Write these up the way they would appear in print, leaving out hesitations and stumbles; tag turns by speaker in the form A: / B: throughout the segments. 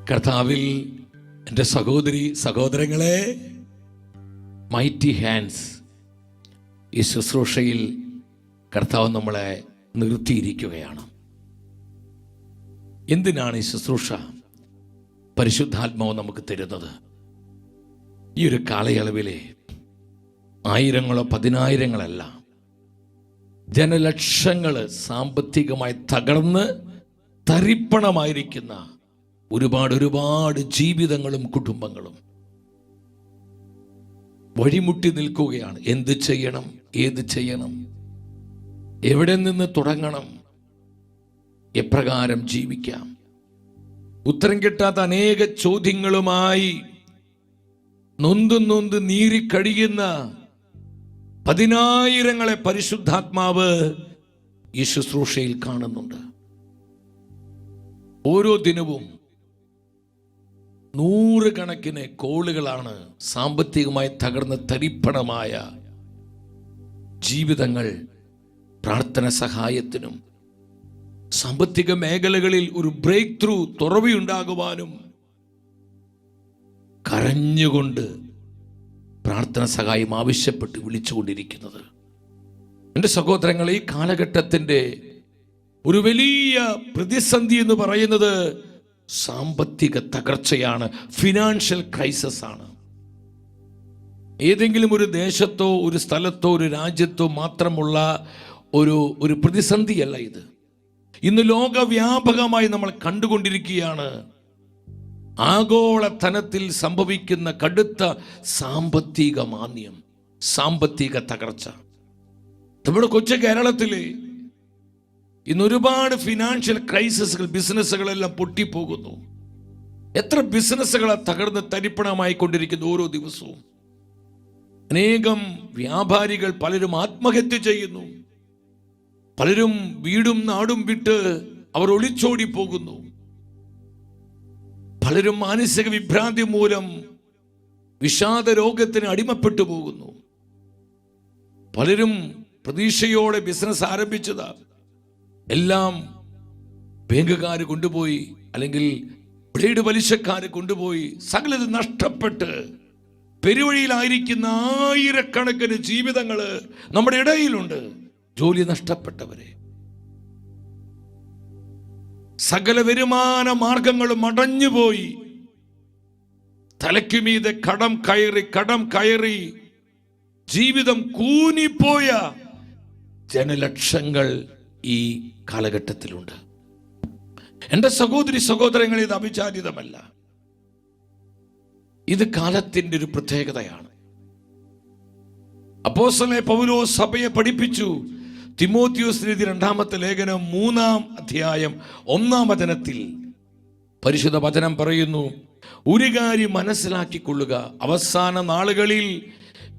A: കർത്താവിൽ എൻ്റെ സഹോദരി സഹോദരങ്ങളെ, മൈറ്റി ഹാൻഡ്സ് ഈ ശുശ്രൂഷയിൽ കർത്താവ് നമ്മളെ നിർത്തിയിരിക്കുകയാണ്. എന്തിനാണ് ഈ ശുശ്രൂഷ പരിശുദ്ധാത്മാവ് നമുക്ക് തരുന്നത്? ഈ ഒരു കാലയളവിലെ ആയിരങ്ങളോ പതിനായിരങ്ങളല്ല, ജനലക്ഷങ്ങൾ സാമ്പത്തികമായി തകർന്ന് തരിപ്പണമായിരിക്കുന്ന ഒരുപാട് ജീവിതങ്ങളും കുടുംബങ്ങളും വഴിമുട്ടി നിൽക്കുകയാണ്. എന്ത് ചെയ്യണം, ഏത് ചെയ്യണം, എവിടെ നിന്ന് തുടങ്ങണം, എപ്രകാരം ജീവിക്കാം? ഉത്തരം കിട്ടാത്ത അനേക ചോദ്യങ്ങളുമായി നൊന്ത് നീറിക്കഴിയുന്ന പതിനായിരങ്ങളെ പരിശുദ്ധാത്മാവ് ഈ ശുശ്രൂഷയിൽ കാണുന്നുണ്ട്. ഓരോ ദിനവും നൂറുകണക്കിന് കോളുകളാണ് സാമ്പത്തികമായി തകർന്ന് തരിപ്പണമായ ജീവിതങ്ങൾ പ്രാർത്ഥന സഹായത്തിനും സാമ്പത്തിക മേഖലകളിൽ ഒരു ബ്രേക്ക് ത്രൂ തുറവിയുണ്ടാകുവാനും കരഞ്ഞുകൊണ്ട് പ്രാർത്ഥന സഹായം ആവശ്യപ്പെട്ട് വിളിച്ചുകൊണ്ടിരിക്കുന്നത്. എൻ്റെ സഹോദരങ്ങൾ, ഈ കാലഘട്ടത്തിൻ്റെ ഒരു വലിയ പ്രതിസന്ധി എന്ന് പറയുന്നത് സാമ്പത്തിക തകർച്ചയാണ്, ഫിനാൻഷ്യൽ ക്രൈസിസ് ആണ്. ഏതെങ്കിലും ഒരു ദേശത്തോ ഒരു സ്ഥലത്തോ ഒരു രാജ്യത്തോ മാത്രമുള്ള ഒരു പ്രതിസന്ധിയല്ല ഇത്. ഇന്ന് ലോകവ്യാപകമായി നമ്മൾ കണ്ടുകൊണ്ടിരിക്കുകയാണ് ആഗോളതലത്തിൽ സംഭവിക്കുന്ന കടുത്ത സാമ്പത്തിക മാന്ദ്യം, സാമ്പത്തിക തകർച്ച. നമ്മുടെ കൊച്ചു കേരളത്തില് ഇന്ന് ഒരുപാട് ഫിനാൻഷ്യൽ ക്രൈസിസുകൾ, ബിസിനസ്സുകളെല്ലാം പൊട്ടിപ്പോകുന്നു. എത്ര ബിസിനസ്സുകളെ തകർന്ന് തരിപ്പണമായി കൊണ്ടിരിക്കുന്നു ഓരോ ദിവസവും. അനേകം വ്യാപാരികൾ പലരും ആത്മഹത്യ ചെയ്യുന്നു. പലരും വീടും നാടും വിട്ട് അവർ ഒളിച്ചോടി പോകുന്നു. പലരും മാനസിക വിഭ്രാന്തി മൂലം വിഷാദ രോഗത്തിന് അടിമപ്പെട്ടു പോകുന്നു. പലരും പ്രതീക്ഷയോടെ ബിസിനസ് ആരംഭിച്ചതാ എല്ലാം ബാങ്കുകാർ കൊണ്ടുപോയി, അല്ലെങ്കിൽ ബ്ലേഡ് പലിശക്കാർ കൊണ്ടുപോയി, സകലത് നഷ്ടപ്പെട്ട് പെരുവഴിയിലായിരിക്കുന്ന ആയിരക്കണക്കിന് ജീവിതങ്ങൾ നമ്മുടെ ഇടയിലുണ്ട്. ജോലി നഷ്ടപ്പെട്ടവരെ, സകല വരുമാന മാർഗങ്ങളും അടഞ്ഞുപോയി, തലയ്ക്കുമീതെ കടം കയറി ജീവിതം കൂനിപ്പോയ ജനലക്ഷങ്ങൾ ഈ കാലഘട്ടത്തിലുണ്ട്. എൻ്റെ സഹോദരി സഹോദരങ്ങൾ, ഇത് അവിചാരിതമല്ല. ഇത് കാലത്തിൻ്റെ ഒരു പ്രത്യേകതയാണ്. അപ്പോസ്തലനായ പൗലോസ് സഭയെ പഠിപ്പിച്ചു. തിമോത്തിയോസിന് എഴുതിയ 2-ാമത്തെ ലേഖനം 3-ാം അധ്യായം 1-ാം വചനത്തിൽ പരിശുദ്ധ വചനം പറയുന്നു, ഒരു കാര്യം മനസ്സിലാക്കിക്കൊള്ളുക, അവസാന നാളുകളിൽ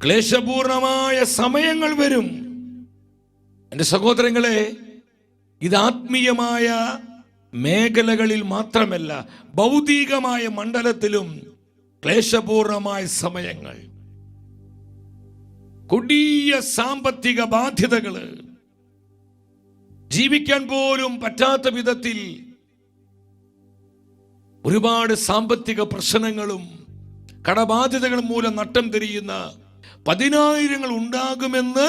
A: ക്ലേശപൂർണമായ സമയങ്ങൾ വരും. എൻ്റെ സഹോദരങ്ങളെ, ഇത് ആത്മീയമായ മേഖലകളിൽ മാത്രമല്ല, ഭൗതികമായ മണ്ഡലത്തിലും ക്ലേശപൂർണമായ സമയങ്ങൾ, കൊടിയ സാമ്പത്തിക ബാധ്യതകള്, ജീവിക്കാൻ പോലും പറ്റാത്ത വിധത്തിൽ ഒരുപാട് സാമ്പത്തിക പ്രശ്നങ്ങളും കടബാധ്യതകളും മൂലം നട്ടം തിരിയുന്ന പതിനായിരങ്ങൾ ഉണ്ടാകുമെന്ന്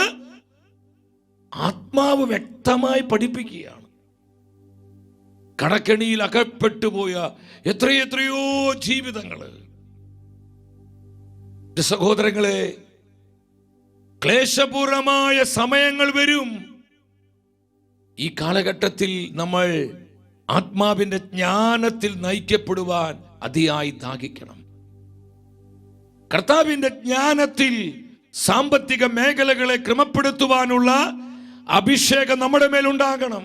A: ആത്മാവ് വ്യക്തമായി പഠിപ്പിക്കുകയാണ്. കടക്കെണിയിൽ അകപ്പെട്ടുപോയ എത്രയോ ജീവിതങ്ങള്. സഹോദരങ്ങളെ, ക്ലേശപൂർണമായ സമയങ്ങൾ വരും. ഈ കാലഘട്ടത്തിൽ നമ്മൾ ആത്മാവിന്റെ ജ്ഞാനത്തിൽ നയിക്കപ്പെടുവാൻ അതിയായി ദാഹിക്കണം. കർത്താവിന്റെ ജ്ഞാനത്തിൽ സാമ്പത്തിക മേഖലകളെ ക്രമപ്പെടുത്തുവാനുള്ള അഭിഷേകം നമ്മുടെ മേലുണ്ടാകണം.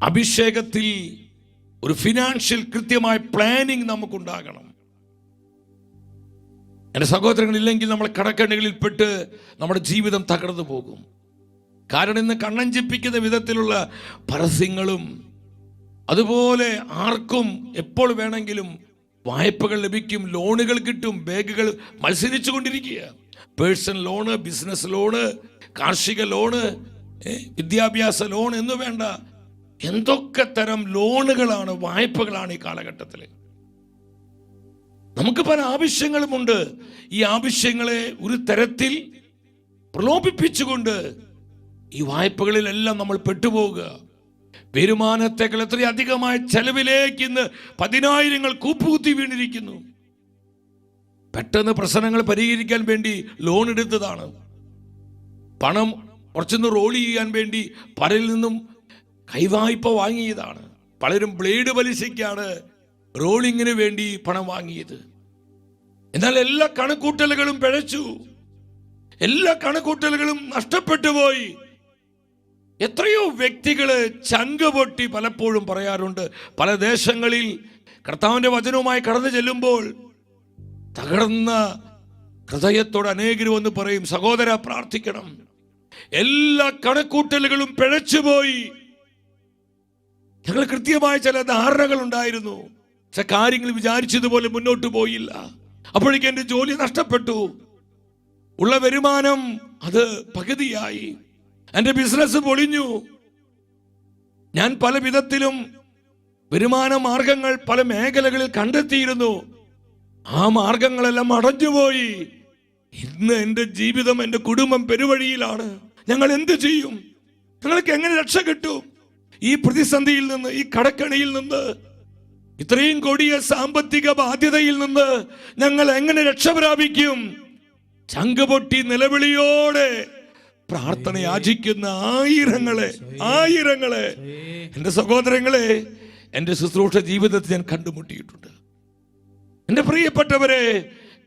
A: അഭിഷേകത്തിൽ ഒരു ഫിനാൻഷ്യൽ കൃത്യമായ പ്ലാനിങ് നമുക്കുണ്ടാകണം. എൻ്റെ സഹോദരങ്ങളില്ലെങ്കിൽ നമ്മൾ കടക്കെണികളിൽ പെട്ട് നമ്മുടെ ജീവിതം തകർന്നു പോകും. കാരണം ഇന്ന് കണ്ണഞ്ചിപ്പിക്കുന്ന വിധത്തിലുള്ള പരസ്യങ്ങളും, അതുപോലെ ആർക്കും എപ്പോൾ വേണമെങ്കിലും വായ്പകൾ ലഭിക്കും, ലോണുകൾ കിട്ടും, ബാങ്കുകൾ മത്സരിച്ചു കൊണ്ടിരിക്കുക. പേഴ്സണൽ ലോണ്, ബിസിനസ് ലോണ്, കാർഷിക ലോണ്, വിദ്യാഭ്യാസ ലോൺ എന്ന് വേണ്ട എന്തൊക്കെ തരം ലോണുകളാണ്, വായ്പകളാണ് ഈ കാലഘട്ടത്തിൽ. നമുക്ക് പല ആവശ്യങ്ങളുമുണ്ട്. ഈ ആവശ്യങ്ങളെ ഒരു തരത്തിൽ പ്രലോഭിപ്പിച്ചുകൊണ്ട് ഈ വായ്പകളിലെല്ലാം നമ്മൾ പെട്ടുപോവുക. വരുമാനത്തെക്കാൾ എത്രയധികമായ ചെലവിലേക്ക് ഇന്ന് 10,000 കൂപ്പുകുത്തി വീണിരിക്കുന്നു. പെട്ടെന്ന് പ്രശ്നങ്ങൾ പരിഹരിക്കാൻ വേണ്ടി ലോൺ എടുത്തതാണ്. പണം കുറച്ചൊന്ന് റോൾ ചെയ്യാൻ വേണ്ടി പലരിൽ നിന്നും കൈവായ്പ വാങ്ങിയതാണ്. പലരും ബ്ലേഡ് പലിശയ്ക്കാണ് റോളിങ്ങിന് വേണ്ടി പണം വാങ്ങിയത്. എന്നാൽ എല്ലാ കണക്കൂട്ടലുകളും പിഴച്ചു, എല്ലാ കണക്കൂട്ടലുകളും നഷ്ടപ്പെട്ടു പോയി. എത്രയോ വ്യക്തികള് ചങ്ക് പൊട്ടി പലപ്പോഴും പറയാറുണ്ട്. പല ദേശങ്ങളിൽ കർത്താവിന്റെ വചനവുമായി കടന്നു ചെല്ലുമ്പോൾ തകർന്ന ഹൃദയത്തോട് അനേകരും വന്ന് പറയും, സഹോദര പ്രാർത്ഥിക്കണം, എല്ലാ കണക്കൂട്ടലുകളും പിഴച്ചുപോയി. ഞങ്ങൾ കൃത്യമായ ചില ധാരണകൾ ഉണ്ടായിരുന്നു, ചില കാര്യങ്ങൾ വിചാരിച്ചതുപോലെ മുന്നോട്ട് പോയില്ല. അപ്പോഴേക്കും എന്റെ ജോലി നഷ്ടപ്പെട്ടു, ഉള്ള വരുമാനം അത് പകുതിയായി, എന്റെ ബിസിനസ് പൊളിഞ്ഞു. ഞാൻ പല വിധത്തിലും വരുമാന മാർഗങ്ങൾ പല മേഖലകളിൽ കണ്ടെത്തിയിരുന്നു. ആ മാർഗങ്ങളെല്ലാം അടഞ്ഞുപോയി. ഇന്ന് എന്റെ ജീവിതം, എന്റെ കുടുംബം പെരുവഴിയിലാണ്. ഞങ്ങൾ എന്ത് ചെയ്യും? ഞങ്ങൾക്ക് എങ്ങനെ രക്ഷ കിട്ടും? ഈ പ്രതിസന്ധിയിൽ നിന്ന്, ഈ കടക്കണിയിൽ നിന്ന്, ഇത്രയും കൊടിയ സാമ്പത്തിക ബാധ്യതയിൽ നിന്ന് ഞങ്ങൾ എങ്ങനെ രക്ഷ പ്രാപിക്കും? ചങ്കുപൊട്ടി നിലവിളിയോടെ പ്രാർത്ഥന യാചിക്കുന്ന ആയിരങ്ങളെ എന്റെ സഹോദരങ്ങളെ, എന്റെ ശുശ്രൂഷ ജീവിതത്തിൽ ഞാൻ കണ്ടുമുട്ടിയിട്ടുണ്ട്. എന്റെ പ്രിയപ്പെട്ടവരെ,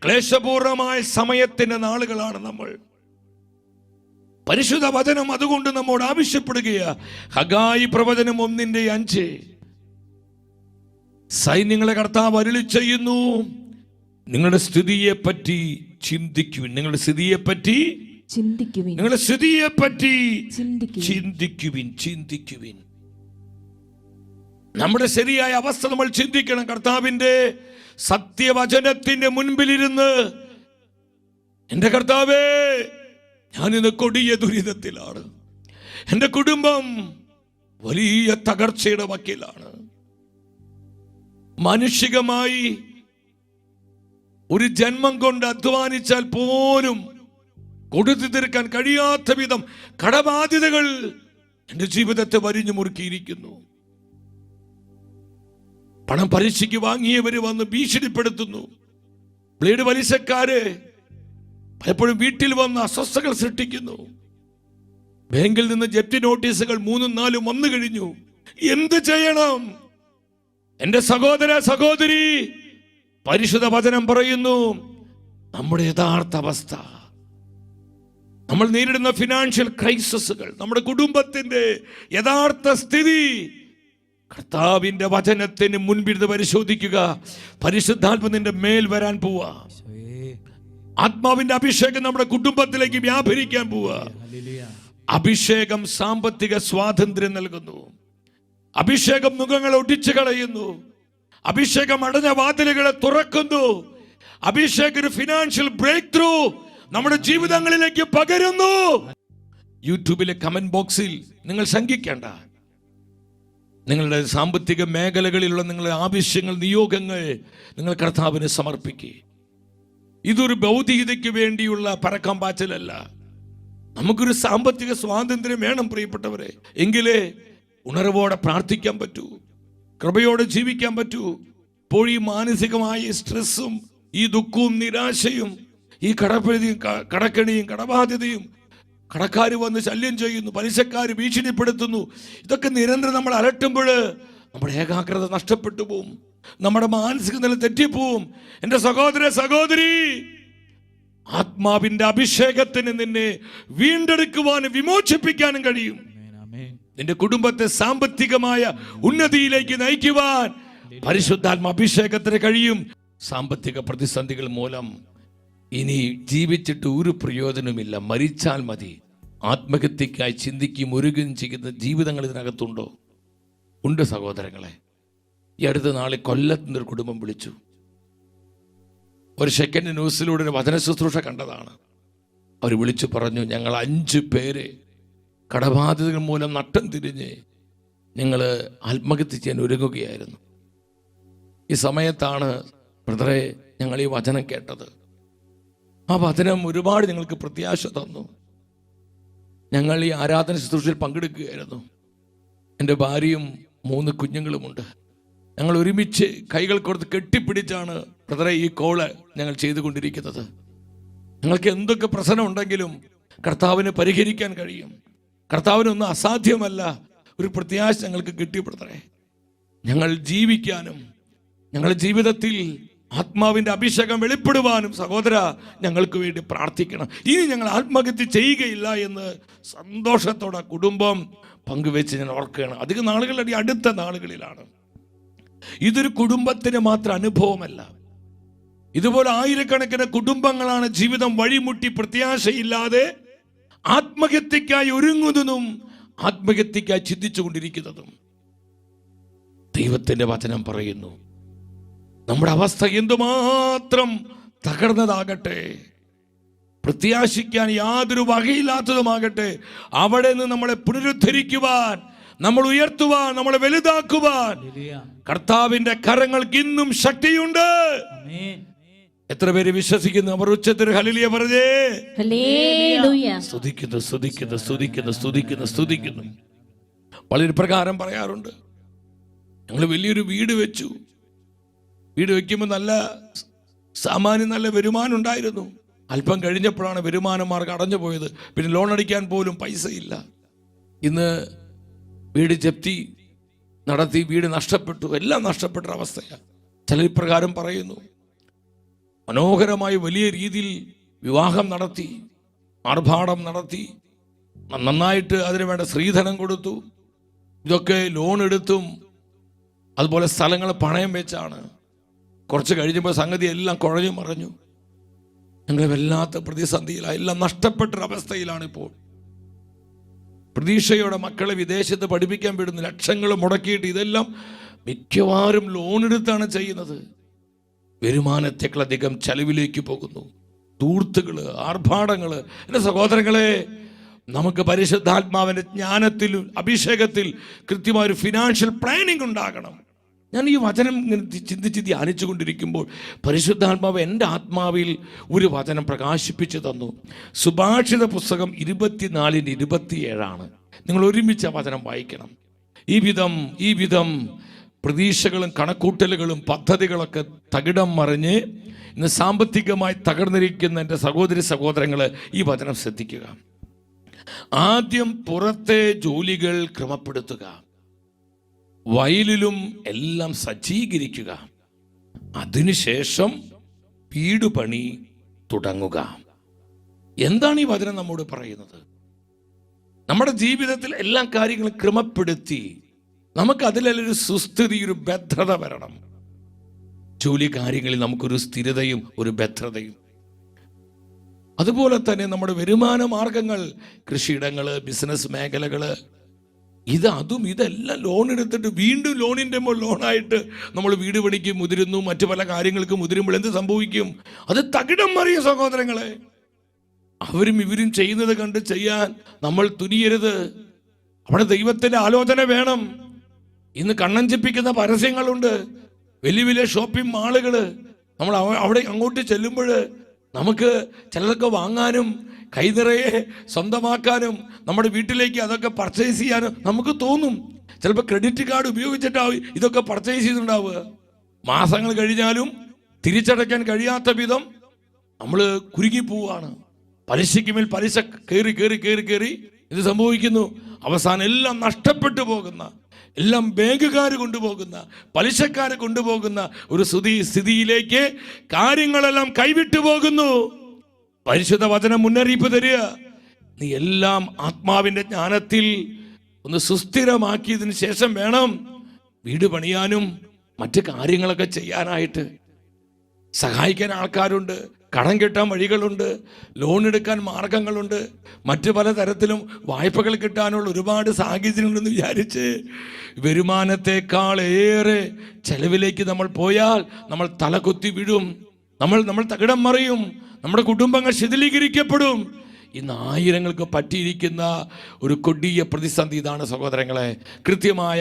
A: ക്ലേശപൂർണമായ സമയത്തിന്റെ നാളുകളാണ് നമ്മൾ. പരിശുദ്ധ വചനം അതുകൊണ്ട് നമ്മോട് ആവശ്യപ്പെടുകയാ. ഹഗായി പ്രവചനം 1:5, സൈന്യങ്ങളെ കർത്താവ് അരുളി ചെയ്യുന്നു, നിങ്ങളുടെ സ്ഥിതിയെ പറ്റി ചിന്തിക്കുവിൻ. നിങ്ങളുടെ സ്ഥിതിയെ പറ്റി ചിന്തിക്കുവിൻ. നിങ്ങളുടെ സ്ഥിതിയെ പറ്റി ചിന്തിക്കുവിൻ. നമ്മുടെ ശരിയായ അവസ്ഥ നമ്മൾ ചിന്തിക്കണം. കർത്താവിന്റെ സത്യവചനത്തിന്റെ മുൻപിലിരുന്ന്, എന്റെ കർത്താവേ, ഞാനിന്ന് കൊടിയ ദുരിതത്തിലാണ്, എന്റെ കുടുംബം വലിയ തകർച്ചയുടെ വക്കിലാണ്. മാനുഷികമായി ഒരു ജന്മം കൊണ്ട് അധ്വാനിച്ചാൽ പോലും കൊടുത്തു തീർക്കാൻ കഴിയാത്ത വിധം കടബാധ്യതകൾ എന്റെ ജീവിതത്തെ വരിഞ്ഞു മുറുക്കിയിരിക്കുന്നു. പണം പലിശയ്ക്ക് വാങ്ങിയവര് വന്ന് ഭീഷണിപ്പെടുത്തുന്നു. ബ്ലേഡ് പലിശക്കാര് പലപ്പോഴും വീട്ടിൽ വന്ന് അസ്വസ്ഥതകൾ സൃഷ്ടിക്കുന്നു. ബാങ്കിൽ നിന്ന് ജപ്തി നോട്ടീസുകൾ 3ഉം 4ഉം വന്നു കഴിഞ്ഞു. എന്ത് ചെയ്യണം? എന്റെ സഹോദര സഹോദരി, പരിശുദ്ധ വചനം പറയുന്നു, നമ്മുടെ യഥാർത്ഥ അവസ്ഥ, നമ്മൾ നേരിടുന്ന ഫിനാൻഷ്യൽ ക്രൈസിസുകൾ, നമ്മുടെ കുടുംബത്തിന്റെ യഥാർത്ഥ സ്ഥിതി കർത്താവിന്റെ വചനത്തിന് മുൻപിരുന്ന് പരിശോധിക്കുക. പരിശുദ്ധാത്മ നിന്റെ മേൽ വരാൻ പോവാ. ആത്മാവിന്റെ അഭിഷേകം നമ്മുടെ കുടുംബത്തിലേക്ക് വ്യാപരിക്കാൻ പോവാ. അഭിഷേകം സാമ്പത്തിക സ്വാതന്ത്ര്യം നൽകുന്നു. അഭിഷേകം മുഖങ്ങളെ ഒടിച്ചു കളയുന്നു. അഭിഷേകം അടഞ്ഞ വാതിലുകളെ തുറക്കുന്നു. അഭിഷേകം ഒരു ഫിനാൻഷ്യൽ ബ്രേക്ക് ത്രൂ നമ്മുടെ ജീവിതങ്ങളിലേക്ക് പകരുന്നു. യൂട്യൂബിലെ കമന്റ് ബോക്സിൽ നിങ്ങൾ ശങ്കിക്കേണ്ട. നിങ്ങളുടെ സാമ്പത്തിക മേഖലകളിലുള്ള നിങ്ങളുടെ ആവശ്യങ്ങൾ, നിയോഗങ്ങൾ നിങ്ങൾ കർത്താവിന് സമർപ്പിക്കുക. ഇതൊരു ഭൗതികതയ്ക്ക് വേണ്ടിയുള്ള പരക്കം പാച്ചലല്ല. നമുക്കൊരു സാമ്പത്തിക സ്വാതന്ത്ര്യം വേണം പ്രിയപ്പെട്ടവരെ. എങ്കിലേ ഉണർവോടെ പ്രാർത്ഥിക്കാൻ പറ്റൂ, കൃപയോടെ ജീവിക്കാൻ പറ്റൂ. ഇപ്പോൾ ഈ മാനസികമായ സ്ട്രെസ്സും ഈ ദുഃഖവും നിരാശയും ഈ കടക്കണിയും കടബാധ്യതയും, കടക്കാർ വന്ന് ശല്യം ചെയ്യുന്നു, പലിശക്കാർ ഭീഷണിപ്പെടുത്തുന്നു, ഇതൊക്കെ നിരന്തരം നമ്മൾ അലട്ടുമ്പോൾ നമ്മുടെ ഏകാഗ്രത നഷ്ടപ്പെട്ടു പോവും, നമ്മുടെ മാനസിക നില തെറ്റിപ്പോവും. എൻ്റെ സഹോദര സഹോദരി, ആത്മാവിന്റെ അഭിഷേകത്തിന് നിന്നെ വീണ്ടെടുക്കുവാനും വിമോചിപ്പിക്കാനും കഴിയും. നിന്റെ കുടുംബത്തെ സാമ്പത്തികമായ ഉന്നതിയിലേക്ക് നയിക്കുവാൻ പരിശുദ്ധാത്മ അഭിഷേകത്തിന് കഴിയും. സാമ്പത്തിക പ്രതിസന്ധികൾ മൂലം ഇനി ജീവിച്ചിട്ട് ഒരു പ്രയോജനമില്ല, മരിച്ചാൽ മതി, ആത്മഹത്യക്കായി ചിന്തിക്കുകയും ഒരുങ്ങുകയും ചെയ്യുന്ന ജീവിതങ്ങൾ ഇതിനകത്തുണ്ടോ? ഉണ്ട് സഹോദരങ്ങളെ. ഈ അടുത്ത നാളിൽ കൊല്ലത്തുനിന്ന് ഒരു കുടുംബം വിളിച്ചു. ഒരു സെക്കൻഡ് ന്യൂസിലൂടെ ഒരു വചന ശുശ്രൂഷ കണ്ടതാണ്. അവർ വിളിച്ചു പറഞ്ഞു, ഞങ്ങൾ 5 പേര് കടബാധ്യതകൾ മൂലം നട്ടം തിരിഞ്ഞ് ഞങ്ങൾ ആത്മഹത്യ ചെയ്യാൻ ഒരുങ്ങുകയായിരുന്നു. ഈ സമയത്താണ് ബ്രദറെ ഞങ്ങൾ ഈ വചനം കേട്ടത്. ആ വചനം ഒരുപാട് ഞങ്ങൾക്ക് പ്രത്യാശ തന്നു. ഞങ്ങൾ ഈ ആരാധന ശുശ്രൂഷയിൽ പങ്കെടുക്കുകയായിരുന്നു. എൻ്റെ ഭാര്യയും 3 കുഞ്ഞുങ്ങളുമുണ്ട്. ഞങ്ങൾ ഒരുമിച്ച് കൈകൾ കൊടുത്ത് കെട്ടിപ്പിടിച്ചാണ് ബ്രദറെ ഈ കോള് ഞങ്ങൾ ചെയ്തുകൊണ്ടിരിക്കുന്നത്. ഞങ്ങൾക്ക് എന്തൊക്കെ പ്രശ്നം ഉണ്ടെങ്കിലും കർത്താവിന് പരിഹരിക്കാൻ കഴിയും. കർത്താവിനൊന്നും അസാധ്യമല്ല. ഒരു പ്രത്യാശ ഞങ്ങൾക്ക് കിട്ടി ബ്രദറെ. ഞങ്ങൾ ജീവിക്കാനും ഞങ്ങളുടെ ജീവിതത്തിൽ ആത്മാവിൻ്റെ അഭിഷേകം വെളിപ്പെടുവാനും സഹോദര ഞങ്ങൾക്ക് വേണ്ടി പ്രാർത്ഥിക്കണം. ഇനി ഞങ്ങൾ ആത്മഹത്യ ചെയ്യുകയില്ല എന്ന് സന്തോഷത്തോടെ കുടുംബം പങ്കുവെച്ച് ഞാൻ ഓർക്കുകയാണ്. അധികം നാളുകളുടെ അടുത്ത നാളുകളിലാണ്. ഇതൊരു കുടുംബത്തിന് മാത്രം അനുഭവമല്ല. ഇതുപോലെ ആയിരക്കണക്കിന് കുടുംബങ്ങളാണ് ജീവിതം വഴിമുട്ടി പ്രത്യാശയില്ലാതെ ആത്മഹത്യക്കായി ഒരുങ്ങുന്നതും ആത്മഹത്യക്കായി ചിന്തിച്ചുകൊണ്ടിരിക്കുന്നതും. ദൈവത്തിന്റെ വചനം പറയുന്നു, നമ്മുടെ അവസ്ഥ എന്തുമാത്രം തകർന്നതാകട്ടെ, പ്രത്യാശിക്കാൻ യാതൊരു വകയില്ലാത്തതുമാകട്ടെ, അവിടെ നിന്ന് നമ്മളെ പുനരുദ്ധരിക്കുവാൻ, നമ്മൾ ഉയർത്തുവാൻ, നമ്മളെ വലുതാക്കുവാൻ കർത്താവിന്റെ കരങ്ങൾക്ക് ഇന്നും ശക്തിയുണ്ട്. എത്ര പേര് വിശ്വസിക്കുന്നു? അവർ ഉച്ചത്തിൽ ഹല്ലേലൂയ പറഞ്ഞേ. സ്തുതിക്കുന്നു, സ്തുതിക്കുന്നു, സ്തുതിക്കുന്നു, സ്തുതിക്കുന്നു, സ്തുതിക്കുന്നു. വളരെ പ്രകാരം പറയാറുണ്ട്. ഞങ്ങൾ വലിയൊരു വീട് വെച്ചു. വീട് വെക്കുമ്പോൾ നല്ല വരുമാനം ഉണ്ടായിരുന്നു. അല്പം കഴിഞ്ഞപ്പോഴാണ് വരുമാന മാർഗം അടഞ്ഞു പോയത്. പിന്നെ ലോൺ അടിക്കാൻ പോലും പൈസയില്ല. ഇന്ന് വീട് ജപ്തി നടത്തി, വീട് നഷ്ടപ്പെട്ടു, എല്ലാം നഷ്ടപ്പെട്ട അവസ്ഥയാണ്. ചില ഇപ്രകാരം പറയുന്നു, മനോഹരമായി വലിയ രീതിയിൽ വിവാഹം നടത്തി, ആർഭാടം നടത്തി, നന്നായിട്ട് അതിനു വേണ്ട സ്ത്രീധനം കൊടുത്തു. ഇതൊക്കെ ലോൺ എടുത്തും അതുപോലെ സ്ഥലങ്ങൾ പണയം വെച്ചാണ്. കുറച്ച് കഴിഞ്ഞപ്പോൾ സംഗതി എല്ലാം കുഴഞ്ഞു മറിഞ്ഞു. ഞങ്ങൾ വല്ലാത്ത പ്രതിസന്ധിയിലാണ്. എല്ലാം നഷ്ടപ്പെട്ടൊരവസ്ഥയിലാണ് ഇപ്പോൾ. പ്രതീക്ഷയോടെ മക്കളെ വിദേശത്ത് പഠിപ്പിക്കാൻ വിടുന്നു. ലക്ഷങ്ങൾ മുടക്കിയിട്ട് ഇതെല്ലാം മിക്കവാറും ലോൺ എടുത്താണ് ചെയ്യുന്നത്. വരുമാനത്തെക്കാളധികം ചെലവിലേക്ക് പോകുന്നു. ധൂർത്തുകള്, ആർഭാടങ്ങള്. എൻ്റെ സഹോദരങ്ങളെ, നമുക്ക് പരിശുദ്ധാത്മാവിൻ്റെ ജ്ഞാനത്തിൽ, അഭിഷേകത്തിൽ കൃത്യമായൊരു ഫിനാൻഷ്യൽ പ്ലാനിങ് ഉണ്ടാകണം. ഞാൻ ഈ വചനം ഇങ്ങനെ ചിന്തിച്ച് ധ്യാനിച്ചു കൊണ്ടിരിക്കുമ്പോൾ പരിശുദ്ധാത്മാവ് എൻ്റെ ആത്മാവിൽ ഒരു വചനം പ്രകാശിപ്പിച്ചു തന്നു. സുഭാഷിത പുസ്തകം 24:27. നിങ്ങൾ ഒരുമിച്ച് ആ വചനം വായിക്കണം. ഈ വിധം പ്രതീക്ഷകളും കണക്കൂട്ടലുകളും പദ്ധതികളൊക്കെ തകിടം മറിഞ്ഞ് ഇന്ന് സാമ്പത്തികമായി തകർന്നിരിക്കുന്ന എൻ്റെ സഹോദരി സഹോദരങ്ങൾ, ഈ വചനം ശ്രദ്ധിക്കുക. ആദ്യം പുറത്തെ ജോലികൾ ക്രമപ്പെടുത്തുക, വയലിലും എല്ലാം സജ്ജീകരിക്കുക, അതിനുശേഷം വീട് പണി തുടങ്ങുക. എന്താണ് ഈ വചനം നമ്മോട് പറയുന്നത്? നമ്മുടെ ജീവിതത്തിൽ എല്ലാ കാര്യങ്ങളും ക്രമപ്പെടുത്തി നമുക്ക് അതിലൊരു സുസ്ഥിതി, ഒരു ഭദ്രത വരണം. ജോലി കാര്യങ്ങളിൽ നമുക്കൊരു സ്ഥിരതയും ഒരു ഭദ്രതയും. അതുപോലെ തന്നെ നമ്മുടെ വരുമാന മാർഗങ്ങൾ, കൃഷിയിടങ്ങള്, ബിസിനസ് മേഖലകള്, ഇതെല്ലാം ലോൺ എടുത്തിട്ട് വീണ്ടും ലോണിൻ്റെ ലോണായിട്ട് നമ്മൾ വീട് പണിക്ക് മുതിരുന്നു, മറ്റു പല കാര്യങ്ങൾക്ക് മുതിരുമ്പോൾ എന്ത് സംഭവിക്കും? അത് തകിടം മറിയ സഹോദരങ്ങളെ. അവരും ഇവരും ചെയ്യുന്നത് കണ്ട് ചെയ്യാൻ നമ്മൾ തുനിയരുത്. അവിടെ ദൈവത്തിൻ്റെ ആലോചന വേണം. ഇന്ന് കണ്ണഞ്ചിപ്പിക്കുന്ന പരസ്യങ്ങളുണ്ട്, വലിയ വലിയ ഷോപ്പിംഗ് മാളുകൾ. നമ്മൾ അവിടെ അങ്ങോട്ട് ചെല്ലുമ്പോൾ നമുക്ക് ചിലതൊക്കെ വാങ്ങാനും കൈനിറയെ സ്വന്തമാക്കാനും നമ്മുടെ വീട്ടിലേക്ക് അതൊക്കെ പർച്ചേസ് ചെയ്യാനും നമുക്ക് തോന്നും. ചിലപ്പോൾ ക്രെഡിറ്റ് കാർഡ് ഉപയോഗിച്ചിട്ടാവും ഇതൊക്കെ പർച്ചേസ് ചെയ്തിട്ടുണ്ടാവുക. മാസങ്ങൾ കഴിഞ്ഞാലും തിരിച്ചടയ്ക്കാൻ കഴിയാത്ത വിധം നമ്മൾ കുരുങ്ങിപ്പോവാണ്. പലിശയ്ക്ക് മേൽ പലിശ കയറി ഇത് സംഭവിക്കുന്നു. അവസാനം എല്ലാം നഷ്ടപ്പെട്ടു പോകുന്ന, എല്ലാം ബാങ്കുകാർ കൊണ്ടുപോകുന്ന, പലിശക്കാർ കൊണ്ടുപോകുന്ന ഒരു സ്ഥിതിയിലേക്ക് കാര്യങ്ങളെല്ലാം കൈവിട്ടു പോകുന്നു. പരിശുദ്ധ വചനം മുന്നറിയിപ്പ് തരിക. നീ എല്ലാം ആത്മാവിൻ്റെ ജ്ഞാനത്തിൽ ഒന്ന് സുസ്ഥിരമാക്കിയതിന് ശേഷം വേണം വീട് പണിയാനും മറ്റു കാര്യങ്ങളൊക്കെ ചെയ്യാനായിട്ട്. സഹായിക്കാൻ ആൾക്കാരുണ്ട്, കടം കിട്ടാൻ വഴികളുണ്ട്, ലോൺ എടുക്കാൻ മാർഗങ്ങളുണ്ട്, മറ്റു പലതരത്തിലും വായ്പകൾ കിട്ടാനുള്ള ഒരുപാട് സാഹചര്യങ്ങളുണ്ടെന്ന് വിചാരിച്ച് വരുമാനത്തെക്കാൾ ഏറെ ചെലവിലേക്ക് നമ്മൾ പോയാൽ നമ്മൾ തലകുത്തി വീഴും. നമ്മൾ തകിടം മറിയും. നമ്മുടെ കുടുംബങ്ങൾ ശിഥിലീകരിക്കപ്പെടും. ഇന്ന് ആയിരങ്ങൾക്ക് പറ്റിയിരിക്കുന്ന ഒരു കൊടിയ പ്രതിസന്ധി ഇതാണ് സഹോദരങ്ങളെ. കൃത്യമായ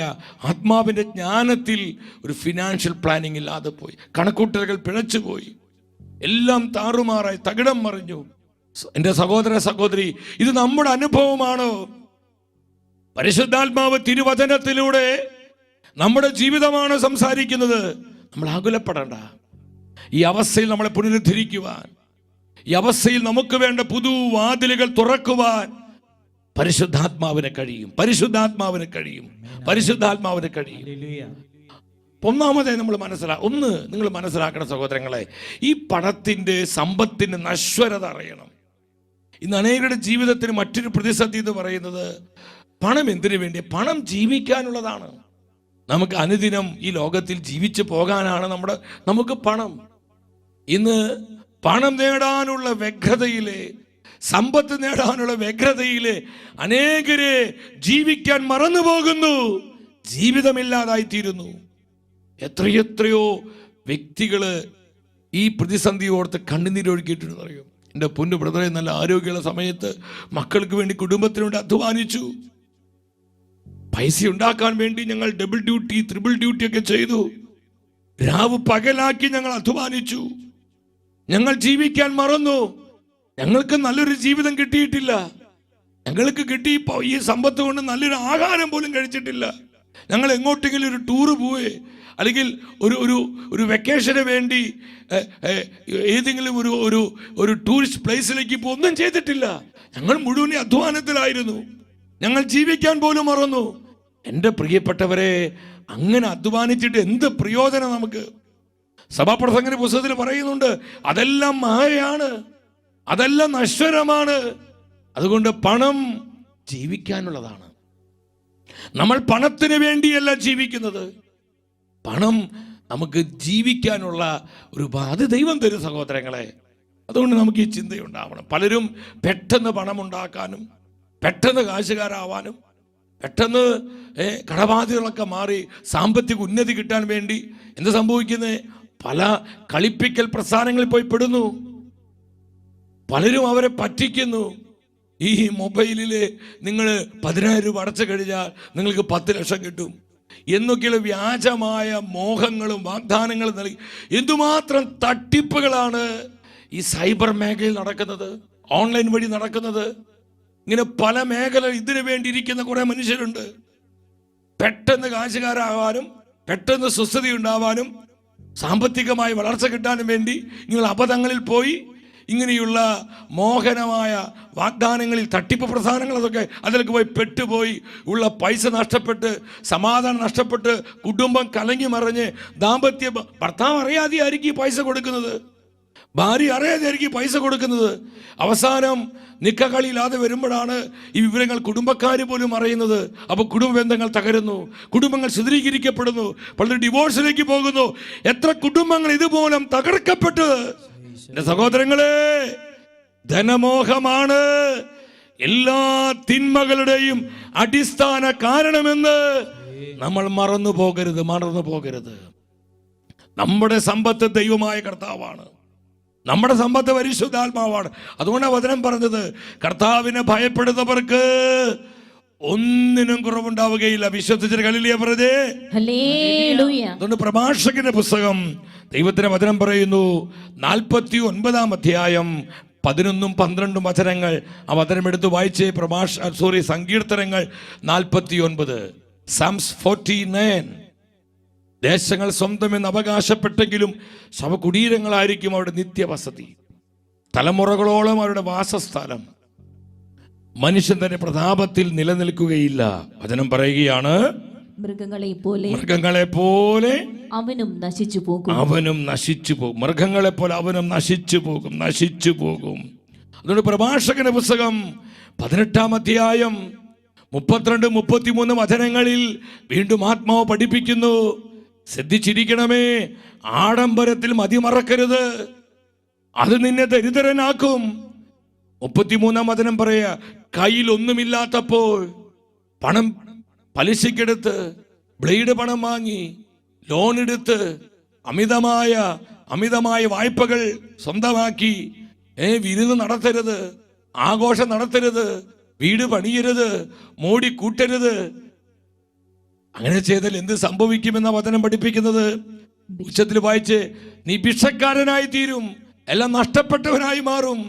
A: ആത്മാവിൻ്റെ ജ്ഞാനത്തിൽ ഒരു ഫിനാൻഷ്യൽ പ്ലാനിങ് ഇല്ലാതെ പോയി, കണക്കൂട്ടലുകൾ പിഴച്ചുപോയി, എല്ലാം താറുമാറായി, തകിടം മറിഞ്ഞു. എൻ്റെ സഹോദര സഹോദരി, ഇത് നമ്മുടെ അനുഭവമാണോ? പരിശുദ്ധാത്മാവ് തിരുവചനത്തിലൂടെ നമ്മുടെ ജീവിതമാണ് സംസാരിക്കുന്നത്. നമ്മൾ ആകുലപ്പെടേണ്ട. ഈ അവസ്ഥയിൽ നമ്മളെ പുനരുദ്ധരിക്കുവാൻ, ഈ അവസ്ഥയിൽ നമുക്ക് വേണ്ട പുതുവാതിലുകൾ തുറക്കുവാൻ പരിശുദ്ധാത്മാവിന് കഴിയും. പരിശുദ്ധാത്മാവിന് കഴിയും. പരിശുദ്ധാത്മാവിന് കഴിയും. ഒന്നാമതായി നമ്മൾ നിങ്ങൾ മനസ്സിലാക്കണം സഹോദരങ്ങളെ, ഈ പണത്തിൻ്റെ സമ്പത്തിൻ്റെ നശ്വരത അറിയണം. ഇന്ന് അനേകരുടെ ജീവിതത്തിന് മറ്റൊരു പ്രതിസന്ധി എന്ന് പറയുന്നത് പണം എന്തിനു വേണ്ടി? പണം ജീവിക്കാനുള്ളതാണ്. നമുക്ക് അനുദിനം ഈ ലോകത്തിൽ ജീവിച്ചു പോകാനാണ് നമുക്ക് പണം. ഇന്ന് പണം നേടാനുള്ള വ്യഗ്രതയിലെ, സമ്പത്ത് നേടാനുള്ള വ്യഗ്രതയിലെ അനേകരെ ജീവിക്കാൻ മറന്നു പോകുന്നു, ജീവിതമില്ലാതായിത്തീരുന്നു. എത്രയോ വ്യക്തികള് ഈ പ്രതിസന്ധി ഓർത്ത് കണ്ണുനീരൊഴുക്കിയിട്ടുണ്ടെന്ന് അറിയും. എൻ്റെ പൊന്നു ബ്രദറെ, നല്ല ആരോഗ്യമുള്ള സമയത്ത് മക്കൾക്ക് വേണ്ടി, കുടുംബത്തിന് വേണ്ടി അധ്വാനിച്ചു. പൈസ ഉണ്ടാക്കാൻ വേണ്ടി ഞങ്ങൾ ഡബിൾ ഡ്യൂട്ടി, ട്രിപ്പിൾ ഡ്യൂട്ടി ഒക്കെ ചെയ്തു. രാവ് പകലാക്കി ഞങ്ങൾ അധ്വാനിച്ചു. ഞങ്ങൾ ജീവിക്കാൻ മറന്നു. ഞങ്ങൾക്ക് നല്ലൊരു ജീവിതം കിട്ടിയിട്ടില്ല. ഞങ്ങൾക്ക് ഈ സമ്പത്ത് കൊണ്ട് നല്ലൊരു ആഹാരം പോലും കഴിച്ചിട്ടില്ല. ഞങ്ങൾ എങ്ങോട്ടെങ്കിലും ഒരു ടൂറ് പോവേ, അല്ലെങ്കിൽ ഒരു വെക്കേഷന് വേണ്ടി ഏതെങ്കിലും ഒരു ടൂറിസ്റ്റ് പ്ലേസിലേക്ക് ഒന്നും ചെയ്തിട്ടില്ല. ഞങ്ങൾ മുഴുവൻ അധ്വാനത്തിലായിരുന്നു. ഞങ്ങൾ ജീവിക്കാൻ പോലും മറന്നു. എൻ്റെ പ്രിയപ്പെട്ടവരെ, അങ്ങനെ അധ്വാനിച്ചിട്ട് എന്ത് പ്രയോജനം നമുക്ക്? സഭാപ്രസംഗ പുസ്തകത്തിൽ പറയുന്നുണ്ട്, അതെല്ലാം മായയാണ്, അതെല്ലാം നശ്വരമാണ്. അതുകൊണ്ട് പണം ജീവിക്കാനുള്ളതാണ്. നമ്മൾ പണത്തിന് വേണ്ടിയല്ല ജീവിക്കുന്നത്. പണം നമുക്ക് ജീവിക്കാനുള്ള അത് ദൈവം തരും സഹോദരങ്ങളെ. അതുകൊണ്ട് നമുക്ക് ഈ ചിന്തയുണ്ടാവണം. പലരും പെട്ടെന്ന് പണം ഉണ്ടാക്കാനും, പെട്ടെന്ന് കാശുകാരാവാനും, പെട്ടെന്ന് കടബാധ്യതകളൊക്കെ മാറി സാമ്പത്തിക ഉന്നതി കിട്ടാൻ വേണ്ടി എന്ത് സംഭവിക്കുന്നത്? പല കളിപ്പിക്കൽ പ്രസ്ഥാനങ്ങളിൽ പോയി പെടുന്നു. പലരും അവരെ പറ്റിക്കുന്നു. ഈ മൊബൈലിൽ നിങ്ങൾ 10,000 രൂപ അടച്ചു കഴിഞ്ഞാൽ നിങ്ങൾക്ക് 10 ലക്ഷം കിട്ടും എന്നൊക്കെയുള്ള വ്യാജമായ മോഹങ്ങളും വാഗ്ദാനങ്ങളും നൽകി എന്തുമാത്രം തട്ടിപ്പുകളാണ് ഈ സൈബർ മേഖലയിൽ നടക്കുന്നത്, ഓൺലൈൻ വഴി നടക്കുന്നത്. ഇങ്ങനെ പല മേഖല ഇതിനു വേണ്ടി ഇരിക്കുന്ന കുറെ മനുഷ്യരുണ്ട്. പെട്ടെന്ന് കാശുകാരാകാനും, പെട്ടെന്ന് സ്വസ്ഥത ഉണ്ടാവാനും, സാമ്പത്തികമായി വളർച്ച കിട്ടാനും വേണ്ടി നിങ്ങൾ അബദ്ധങ്ങളിൽ പോയി ഇങ്ങനെയുള്ള മോഹനമായ വാഗ്ദാനങ്ങളിൽ, തട്ടിപ്പ് പ്രസ്ഥാനങ്ങൾ, അതിലേക്ക് പോയി പെട്ടുപോയി ഉള്ള പൈസ നഷ്ടപ്പെട്ട്, സമാധാനം നഷ്ടപ്പെട്ട്, കുടുംബം കലങ്ങി മറിഞ്ഞ്, ഭർത്താവ് അറിയാതെയായിരിക്കും പൈസ കൊടുക്കുന്നത്, ഭാര്യ അറിയാതെയായിരിക്കും പൈസ കൊടുക്കുന്നത്. അവസാനം നിക്കകളിയില്ലാതെ വരുമ്പോഴാണ് ഈ വിവരങ്ങൾ കുടുംബക്കാർ പോലും അറിയുന്നത്. അപ്പോൾ കുടുംബ ബന്ധങ്ങൾ തകരുന്നു, കുടുംബങ്ങൾ ചിത്രീകരിക്കപ്പെടുന്നു, പലരും ഡിവോഴ്സിലേക്ക് പോകുന്നു. എത്ര കുടുംബങ്ങൾ ഇതുമൂലം തകർക്കപ്പെട്ടു. എന്റെ സഹോദരങ്ങളെ, ധനമോഹമാണ് എല്ലാ തിന്മകളുടെയും അടിസ്ഥാന കാരണമെന്ന് നമ്മൾ മറന്നു പോകരുത്. നമ്മുടെ സമ്പത്ത് ദൈവമായ കർത്താവാണ്. നമ്മുടെ സമ്പത്ത് പരിശുദ്ധാത്മാവാണ്. അതുകൊണ്ടാണ് വചനം പറഞ്ഞത്, കർത്താവിനെ ഭയപ്പെടുന്നവർക്ക് ഒന്നിനും കുറവുണ്ടാവുകയില്ല. വിശ്വസിച്ചിട്ട് ഹല്ലേലൂയ പറഞ്ഞേ. അതുകൊണ്ട് പ്രഭാഷകന്റെ പുസ്തകം ദൈവത്തിന്റെ വചനം പറയുന്നു, 49-ാം അധ്യായം 11-12 വചനങ്ങൾ. ആ വചനം എടുത്ത് വായിച്ചേ. സങ്കീർത്തനങ്ങൾ 49, Psalms 49. ദേശങ്ങൾ സ്വന്തമെന്ന് അവകാശപ്പെട്ടെങ്കിലും ശവകുടീരങ്ങളായിരിക്കും അവരുടെ നിത്യവസതി, തലമുറകളോളം അവരുടെ വാസസ്ഥലം. മനുഷ്യൻ തന്നെ പ്രതാപത്തിൽ നിലനിൽക്കുകയില്ല. വചനം പറയുകയാണ്,
B: മൃഗങ്ങളെ പോലെ അവനും നശിച്ചു പോകും.
A: മൃഗങ്ങളെ പോലെ അവനും നശിച്ചു പോകും. അതുകൊണ്ട് പ്രഭാഷകന്റെ പുസ്തകം 18-ാം അധ്യായം 32-33 വചനങ്ങളിൽ വീണ്ടും ആത്മാവ് പഠിപ്പിക്കുന്നു, ശ്രദ്ധിച്ചിരിക്കണമേ, ആഡംബരത്തിൽ മതിമറക്കരുത്, അത് നിന്നെ ദരിദ്രനാക്കും. 33-ാം വചനം പറയാ, കയ്യിൽ ഒന്നുമില്ലാത്തപ്പോൾ പണം പലിശക്കെടുത്ത്, ബ്ലേഡ് പണം വാങ്ങി, ലോൺ എടുത്ത്, അമിതമായ വായ്പകൾ സ്വന്തമാക്കി വിരുന്ന് നടത്തരുത്. ആഘോഷം നടത്തരുത്, വീട് പണിയരുത്, മോടി കൂട്ടരുത്. അങ്ങനെ ചെയ്താൽ എന്ത് സംഭവിക്കുമെന്ന വചനം പഠിപ്പിക്കുന്നത്? ഉച്ചത്തിൽ വായിച്ച്, നീ ഭിക്ഷക്കാരനായി തീരും, എല്ലാം നഷ്ടപ്പെട്ടവനായി മാറും,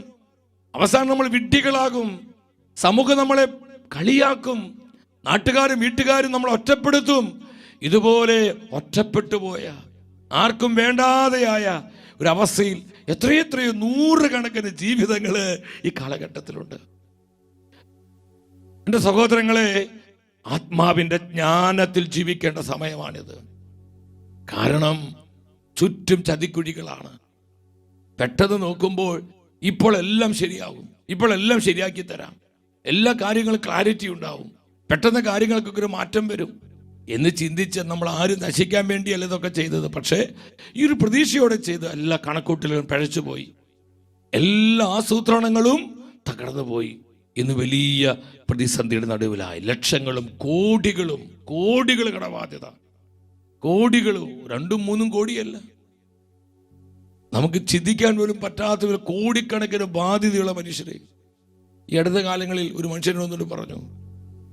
A: അവസാനം നമ്മൾ വിഡ്ഢികളാകും, സമൂഹം നമ്മളെ കളിയാക്കും, നാട്ടുകാരും വീട്ടുകാരും നമ്മളെ ഒറ്റപ്പെടുത്തും. ഇതുപോലെ ഒറ്റപ്പെട്ടു പോയ, ആർക്കും വേണ്ടാതെയായ ഒരവസ്ഥയിൽ എത്രയെത്രയോ നൂറുകണക്കിന് ജീവിതങ്ങൾ ഈ കാലഘട്ടത്തിലുണ്ട്. എൻ്റെ സഹോദരങ്ങളെ, ആത്മാവിൻ്റെ ജ്ഞാനത്തിൽ ജീവിക്കേണ്ട സമയമാണിത്. കാരണം ചുറ്റും ചതിക്കുഴികളാണ്. പെട്ടെന്ന് നോക്കുമ്പോൾ ഇപ്പോൾ എല്ലാം ശരിയാകും, ഇപ്പോൾ എല്ലാം ശരിയാക്കി തരാം, എല്ലാ കാര്യങ്ങളും ക്ലാരിറ്റി ഉണ്ടാവും, പെട്ടെന്ന് കാര്യങ്ങൾക്കൊക്കെ ഒരു മാറ്റം വരും എന്ന് ചിന്തിച്ച് നമ്മൾ ആരും നശിക്കാൻ വേണ്ടിയല്ല ഇതൊക്കെ ചെയ്തത്. പക്ഷേ ഈ ഒരു പ്രതീക്ഷയോടെ ചെയ്ത് എല്ലാ കണക്കൂട്ടലുകളും പഴച്ചുപോയി, എല്ലാ ആസൂത്രണങ്ങളും തകർന്നു പോയി. ഇന്ന് വലിയ പ്രതിസന്ധിയുടെ നടുവിലായി. ലക്ഷങ്ങളും കോടികൾ കടബാധ്യത, കോടികളും 2-3 കോടിയല്ല, നമുക്ക് ചിന്തിക്കാൻ പോലും പറ്റാത്ത കോടിക്കണക്കിന് ബാധ്യതയുള്ള മനുഷ്യരെ. ഈ അടുത്ത കാലങ്ങളിൽ ഒരു മനുഷ്യനൊന്നുകൂടി പറഞ്ഞു,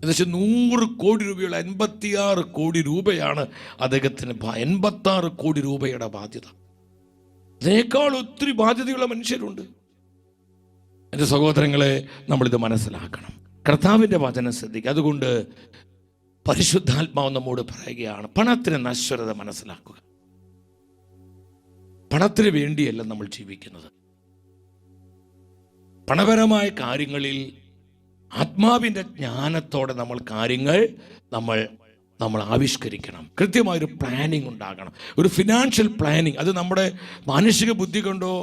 A: ഏകദേശം 100 കോടി രൂപയുള്ള 86 കോടി രൂപയാണ് അദ്ദേഹത്തിന്, 86 കോടി രൂപയുടെ ബാധ്യത. അതിനേക്കാൾ ഒത്തിരി ബാധ്യതയുള്ള മനുഷ്യരുണ്ട്. എൻ്റെ സഹോദരങ്ങളെ, നമ്മളിത് മനസ്സിലാക്കണം. കർത്താവിൻ്റെ വചനം ശ്രദ്ധിക്കുക. അതുകൊണ്ട് പരിശുദ്ധാത്മാവ് നമ്മോട് പറയുകയാണ്, പണത്തിന് നശ്വരത മനസ്സിലാക്കുക. പണത്തിന് വേണ്ടിയല്ല നമ്മൾ ജീവിക്കുന്നത്. പണപരമായ കാര്യങ്ങളിൽ ആത്മാവിൻ്റെ ജ്ഞാനത്തോടെ നമ്മൾ കാര്യങ്ങൾ നമ്മൾ ആവിഷ്കരിക്കണം. കൃത്യമായൊരു പ്ലാനിങ് ഉണ്ടാകണം, ഒരു ഫിനാൻഷ്യൽ പ്ലാനിങ്. അത് നമ്മുടെ മാനുഷിക ബുദ്ധി കൊണ്ടോ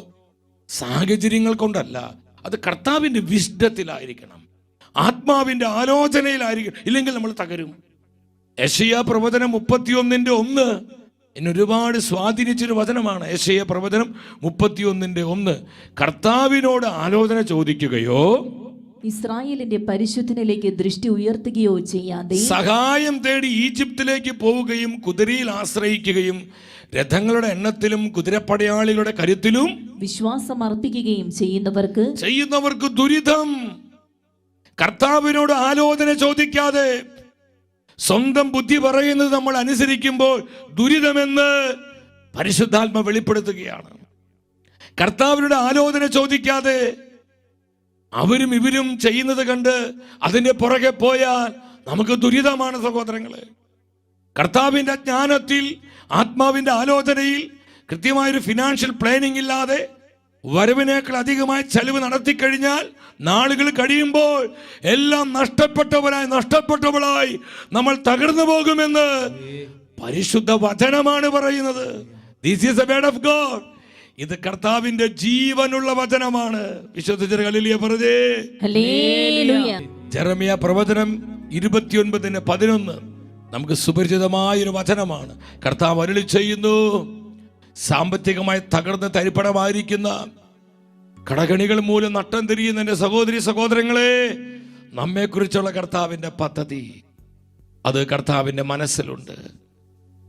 A: സാഹചര്യങ്ങൾ കൊണ്ടല്ല, അത് കർത്താവിൻ്റെ വിശുദ്ധത്തിലായിരിക്കണം, ആത്മാവിൻ്റെ ആലോചനയിലായിരിക്കണം. ഇല്ലെങ്കിൽ നമ്മൾ തകരും. യെശയ്യാ പ്രവചനം 31:1 എന്നെ ഒരുപാട് സ്വാധീനിച്ചൊരു വചനമാണ്. യെശയ്യാ പ്രവചനം 31:1. കർത്താവിനോട് ആലോചന ചോദിക്കുകയോ
B: ഇസ്രായേലിന്റെ പരിശുദ്ധനിലേക്ക് ദൃഷ്ടി ഉയർത്തുകയോ ചെയ്യാതെ
A: സഹായം തേടി ഈജിപ്തിലേക്ക് പോവുകയും കുതിരയിൽ ആശ്രയിക്കുകയും രഥങ്ങളുടെ എണ്ണത്തിലും കുതിരപ്പടയാളികളുടെ കരുത്തിലും
B: വിശ്വാസം അർപ്പിക്കുകയും ചെയ്യുന്നവർക്ക്
A: ദുരിതം. കർത്താവിനോട് ആലോചന ചോദിക്കാതെ സ്വന്തം ബുദ്ധി പറയുന്നത് നമ്മൾ അനുസരിക്കുമ്പോൾ ദുരിതമെന്ന് പരിശുദ്ധാത്മ വെളിപ്പെടുത്തുകയാണ്. കർത്താവിനോട് ആലോചന ചോദിക്കാതെ അവരും ഇവരും ചെയ്യുന്നത് കണ്ട് അതിന്റെ പുറകെ പോയാൽ നമുക്ക് ദുരിതമാണ് സഹോദരങ്ങളെ. കർത്താവിൻ്റെ ജ്ഞാനത്തിൽ, ആത്മാവിൻ്റെ ആലോചനയിൽ കൃത്യമായൊരു ഫിനാൻഷ്യൽ പ്ലാനിങ് ഇല്ലാതെ വരവിനേക്കാൾ അധികമായി ചെലവ് നടത്തിക്കഴിഞ്ഞാൽ നാളുകൾ കഴിയുമ്പോൾ എല്ലാം നഷ്ടപ്പെട്ടവളായി നമ്മൾ തകർന്നു പോകുമെന്ന് പരിശുദ്ധ വചനമാണ് പറയുന്നത്. This is the word of God. ഇത് കർത്താവിന്റെ ജീവനുള്ള വചനമാണ്. വിശ്വസിച്ച ഹല്ലേലൂയ പറഞ്ഞേ.
B: ഹല്ലേലൂയ.
A: ജെറമ്യാ പ്രവചനം 29:11 നമുക്ക് സുപരിചിതമായൊരു വചനമാണ്. കർത്താവ് അരുളി ചെയ്യുന്നു, സാമ്പത്തികമായി തകർന്ന് തരിപ്പണമായിരിക്കുന്ന, കടകണികൾ മൂലം നട്ടം തിരിയുന്ന എൻ്റെ സഹോദരങ്ങളെ, നമ്മെക്കുറിച്ചുള്ള കർത്താവിൻ്റെ പദ്ധതി അത് കർത്താവിൻ്റെ മനസ്സിലുണ്ട്.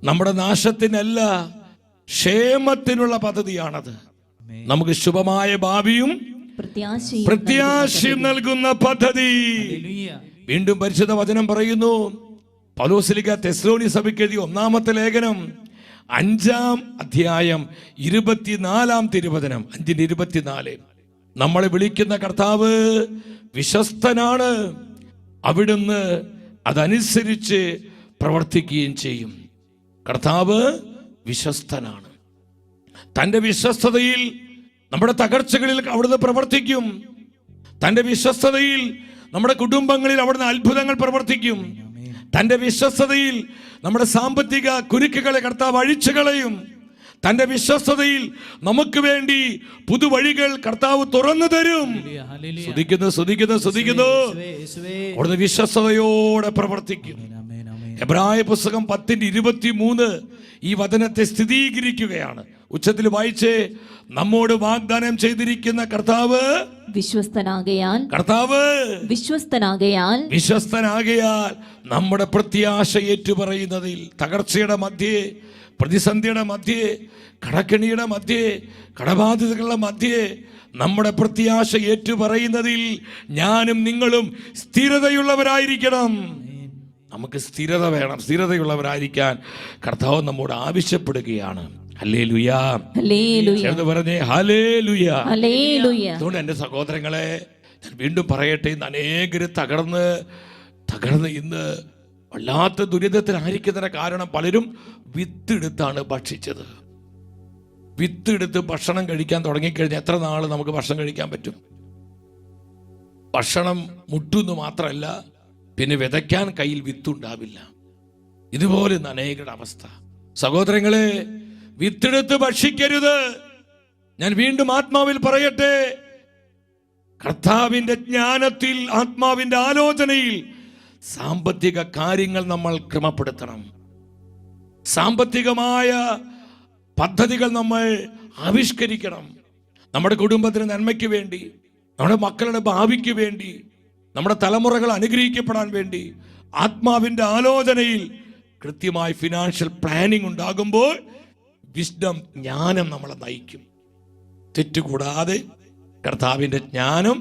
A: നമ്മുടെ നാശത്തിനല്ല, ക്ഷേമത്തിനുള്ള പദ്ധതിയാണത്. നമുക്ക് ശുഭമായ ഭാവിയും പ്രത്യാശയും നൽകുന്ന പദ്ധതി. വീണ്ടും പരിശുദ്ധ വചനം പറയുന്നു, പൗലോസ് തെസ്സലോനി സഭയ്ക്ക് എഴുതിയ 1-ാമത്തെ ലേഖനം 5-ാം അധ്യായം 24-ാം തിരുവചനം 5:24. നമ്മളെ വിളിക്കുന്ന കർത്താവ് വിശ്വസ്തനാണ്, അവിടുന്ന് അതനുസരിച്ച് പ്രവർത്തിക്കുകയും ചെയ്യും. കർത്താവ് വിശ്വസ്തനാണ്. തൻ്റെ വിശ്വസ്തതയിൽ നമ്മുടെ തകർച്ചകളിൽ അവിടുന്ന് പ്രവർത്തിക്കും. തൻ്റെ വിശ്വസ്തതയിൽ നമ്മുടെ കുടുംബങ്ങളിൽ അവിടുന്ന് അത്ഭുതങ്ങൾ പ്രവർത്തിക്കും. തൻ്റെ വിശ്വസ്തതയിൽ നമ്മുടെ സാമ്പത്തിക കുരുക്കുകളെ കർത്താവ് അഴിച്ചു കളയും. തൻ്റെ വിശ്വസ്തതയിൽ നമുക്ക് വേണ്ടി പുതുവഴികൾ കർത്താവ് തുറന്നു തരും. സ്തുതിക്കുന്നു. അവിടുന്ന് വിശ്വസ്തയോടെ പ്രവർത്തിക്കും. എബ്രായ പുസ്തകം 10:23 ഈ വചനത്തെ സ്ഥിരീകരിക്കുകയാണ്. ഉച്ചത്തിൽ വായിച്ചേ, നമ്മോട് വാഗ്ദാനം ചെയ്തിരിക്കുന്ന കർത്താവ് വിശ്വസ്തനാകയാൽ നമ്മുടെ പ്രത്യാശ ഏറ്റുപറയുന്നതിൽ, തകർച്ചയുടെ മധ്യേ, പ്രതിസന്ധിയുടെ മധ്യേ, കടക്കെണിയുടെ മധ്യേ, കടബാധ്യതകളുടെ മധ്യേ നമ്മുടെ പ്രത്യാശ ഏറ്റുപറയുന്നതിൽ ഞാനും നിങ്ങളും സ്ഥിരതയുള്ളവരായിരിക്കണം. നമുക്ക് സ്ഥിരത വേണം. സ്ഥിരതയുള്ളവരായിരിക്കാൻ കർത്താവ് നമ്മോട് ആവശ്യപ്പെടുകയാണ്. ഹല്ലേലൂയ, എന്ന് പറഞ്ഞേ ഹല്ലേലൂയ. അതുകൊണ്ട് എൻ്റെ സഹോദരങ്ങളെ, ഞാൻ വീണ്ടും പറയട്ടെ, ഇന്ന് അനേകര് തകർന്ന് ഇന്ന് വല്ലാത്ത ദുരിതത്തിലായിരിക്കുന്നതിന് കാരണം പലരും വിത്തെടുത്താണ് ഭക്ഷിച്ചത്. വിത്തെടുത്ത് ഭക്ഷണം കഴിക്കാൻ തുടങ്ങിക്കഴിഞ്ഞാൽ എത്ര നാൾ നമുക്ക് ഭക്ഷണം കഴിക്കാൻ പറ്റും? ഭക്ഷണം മുട്ടുന്നു മാത്രമല്ല, പിന്നെ വിതയ്ക്കാൻ കയ്യിൽ വിത്തുണ്ടാവില്ല. ഇതുപോലെ ഇന്ന് അനേകരുടെ അവസ്ഥ. സഹോദരങ്ങളെ, വിത്തെടുത്ത് ഭക്ഷിക്കരുത്. ഞാൻ വീണ്ടും ആത്മാവിൽ പറയട്ടെ, കർത്താവിന്റെ ജ്ഞാനത്തിൽ, ആത്മാവിന്റെ ആലോചനയിൽ സാമ്പത്തിക കാര്യങ്ങൾ നമ്മൾ ക്രമപ്പെടുത്തണം. സാമ്പത്തികമായ പദ്ധതികൾ നമ്മൾ ആവിഷ്കരിക്കണം. നമ്മുടെ കുടുംബത്തിന് നന്മയ്ക്ക് വേണ്ടി, നമ്മുടെ മക്കളുടെ ഭാവിക്ക് വേണ്ടി, നമ്മുടെ തലമുറകൾ അനുഗ്രഹിക്കപ്പെടാൻ വേണ്ടി ആത്മാവിന്റെ ആലോചനയിൽ കൃത്യമായി ഫിനാൻഷ്യൽ പ്ലാനിംഗ് ഉണ്ടാകുമ്പോൾ വിസ്ഡം, ജ്ഞാനം നമ്മളെ നയിക്കും. തെറ്റുകൂടാതെ കർത്താവിന്റെ ജ്ഞാനം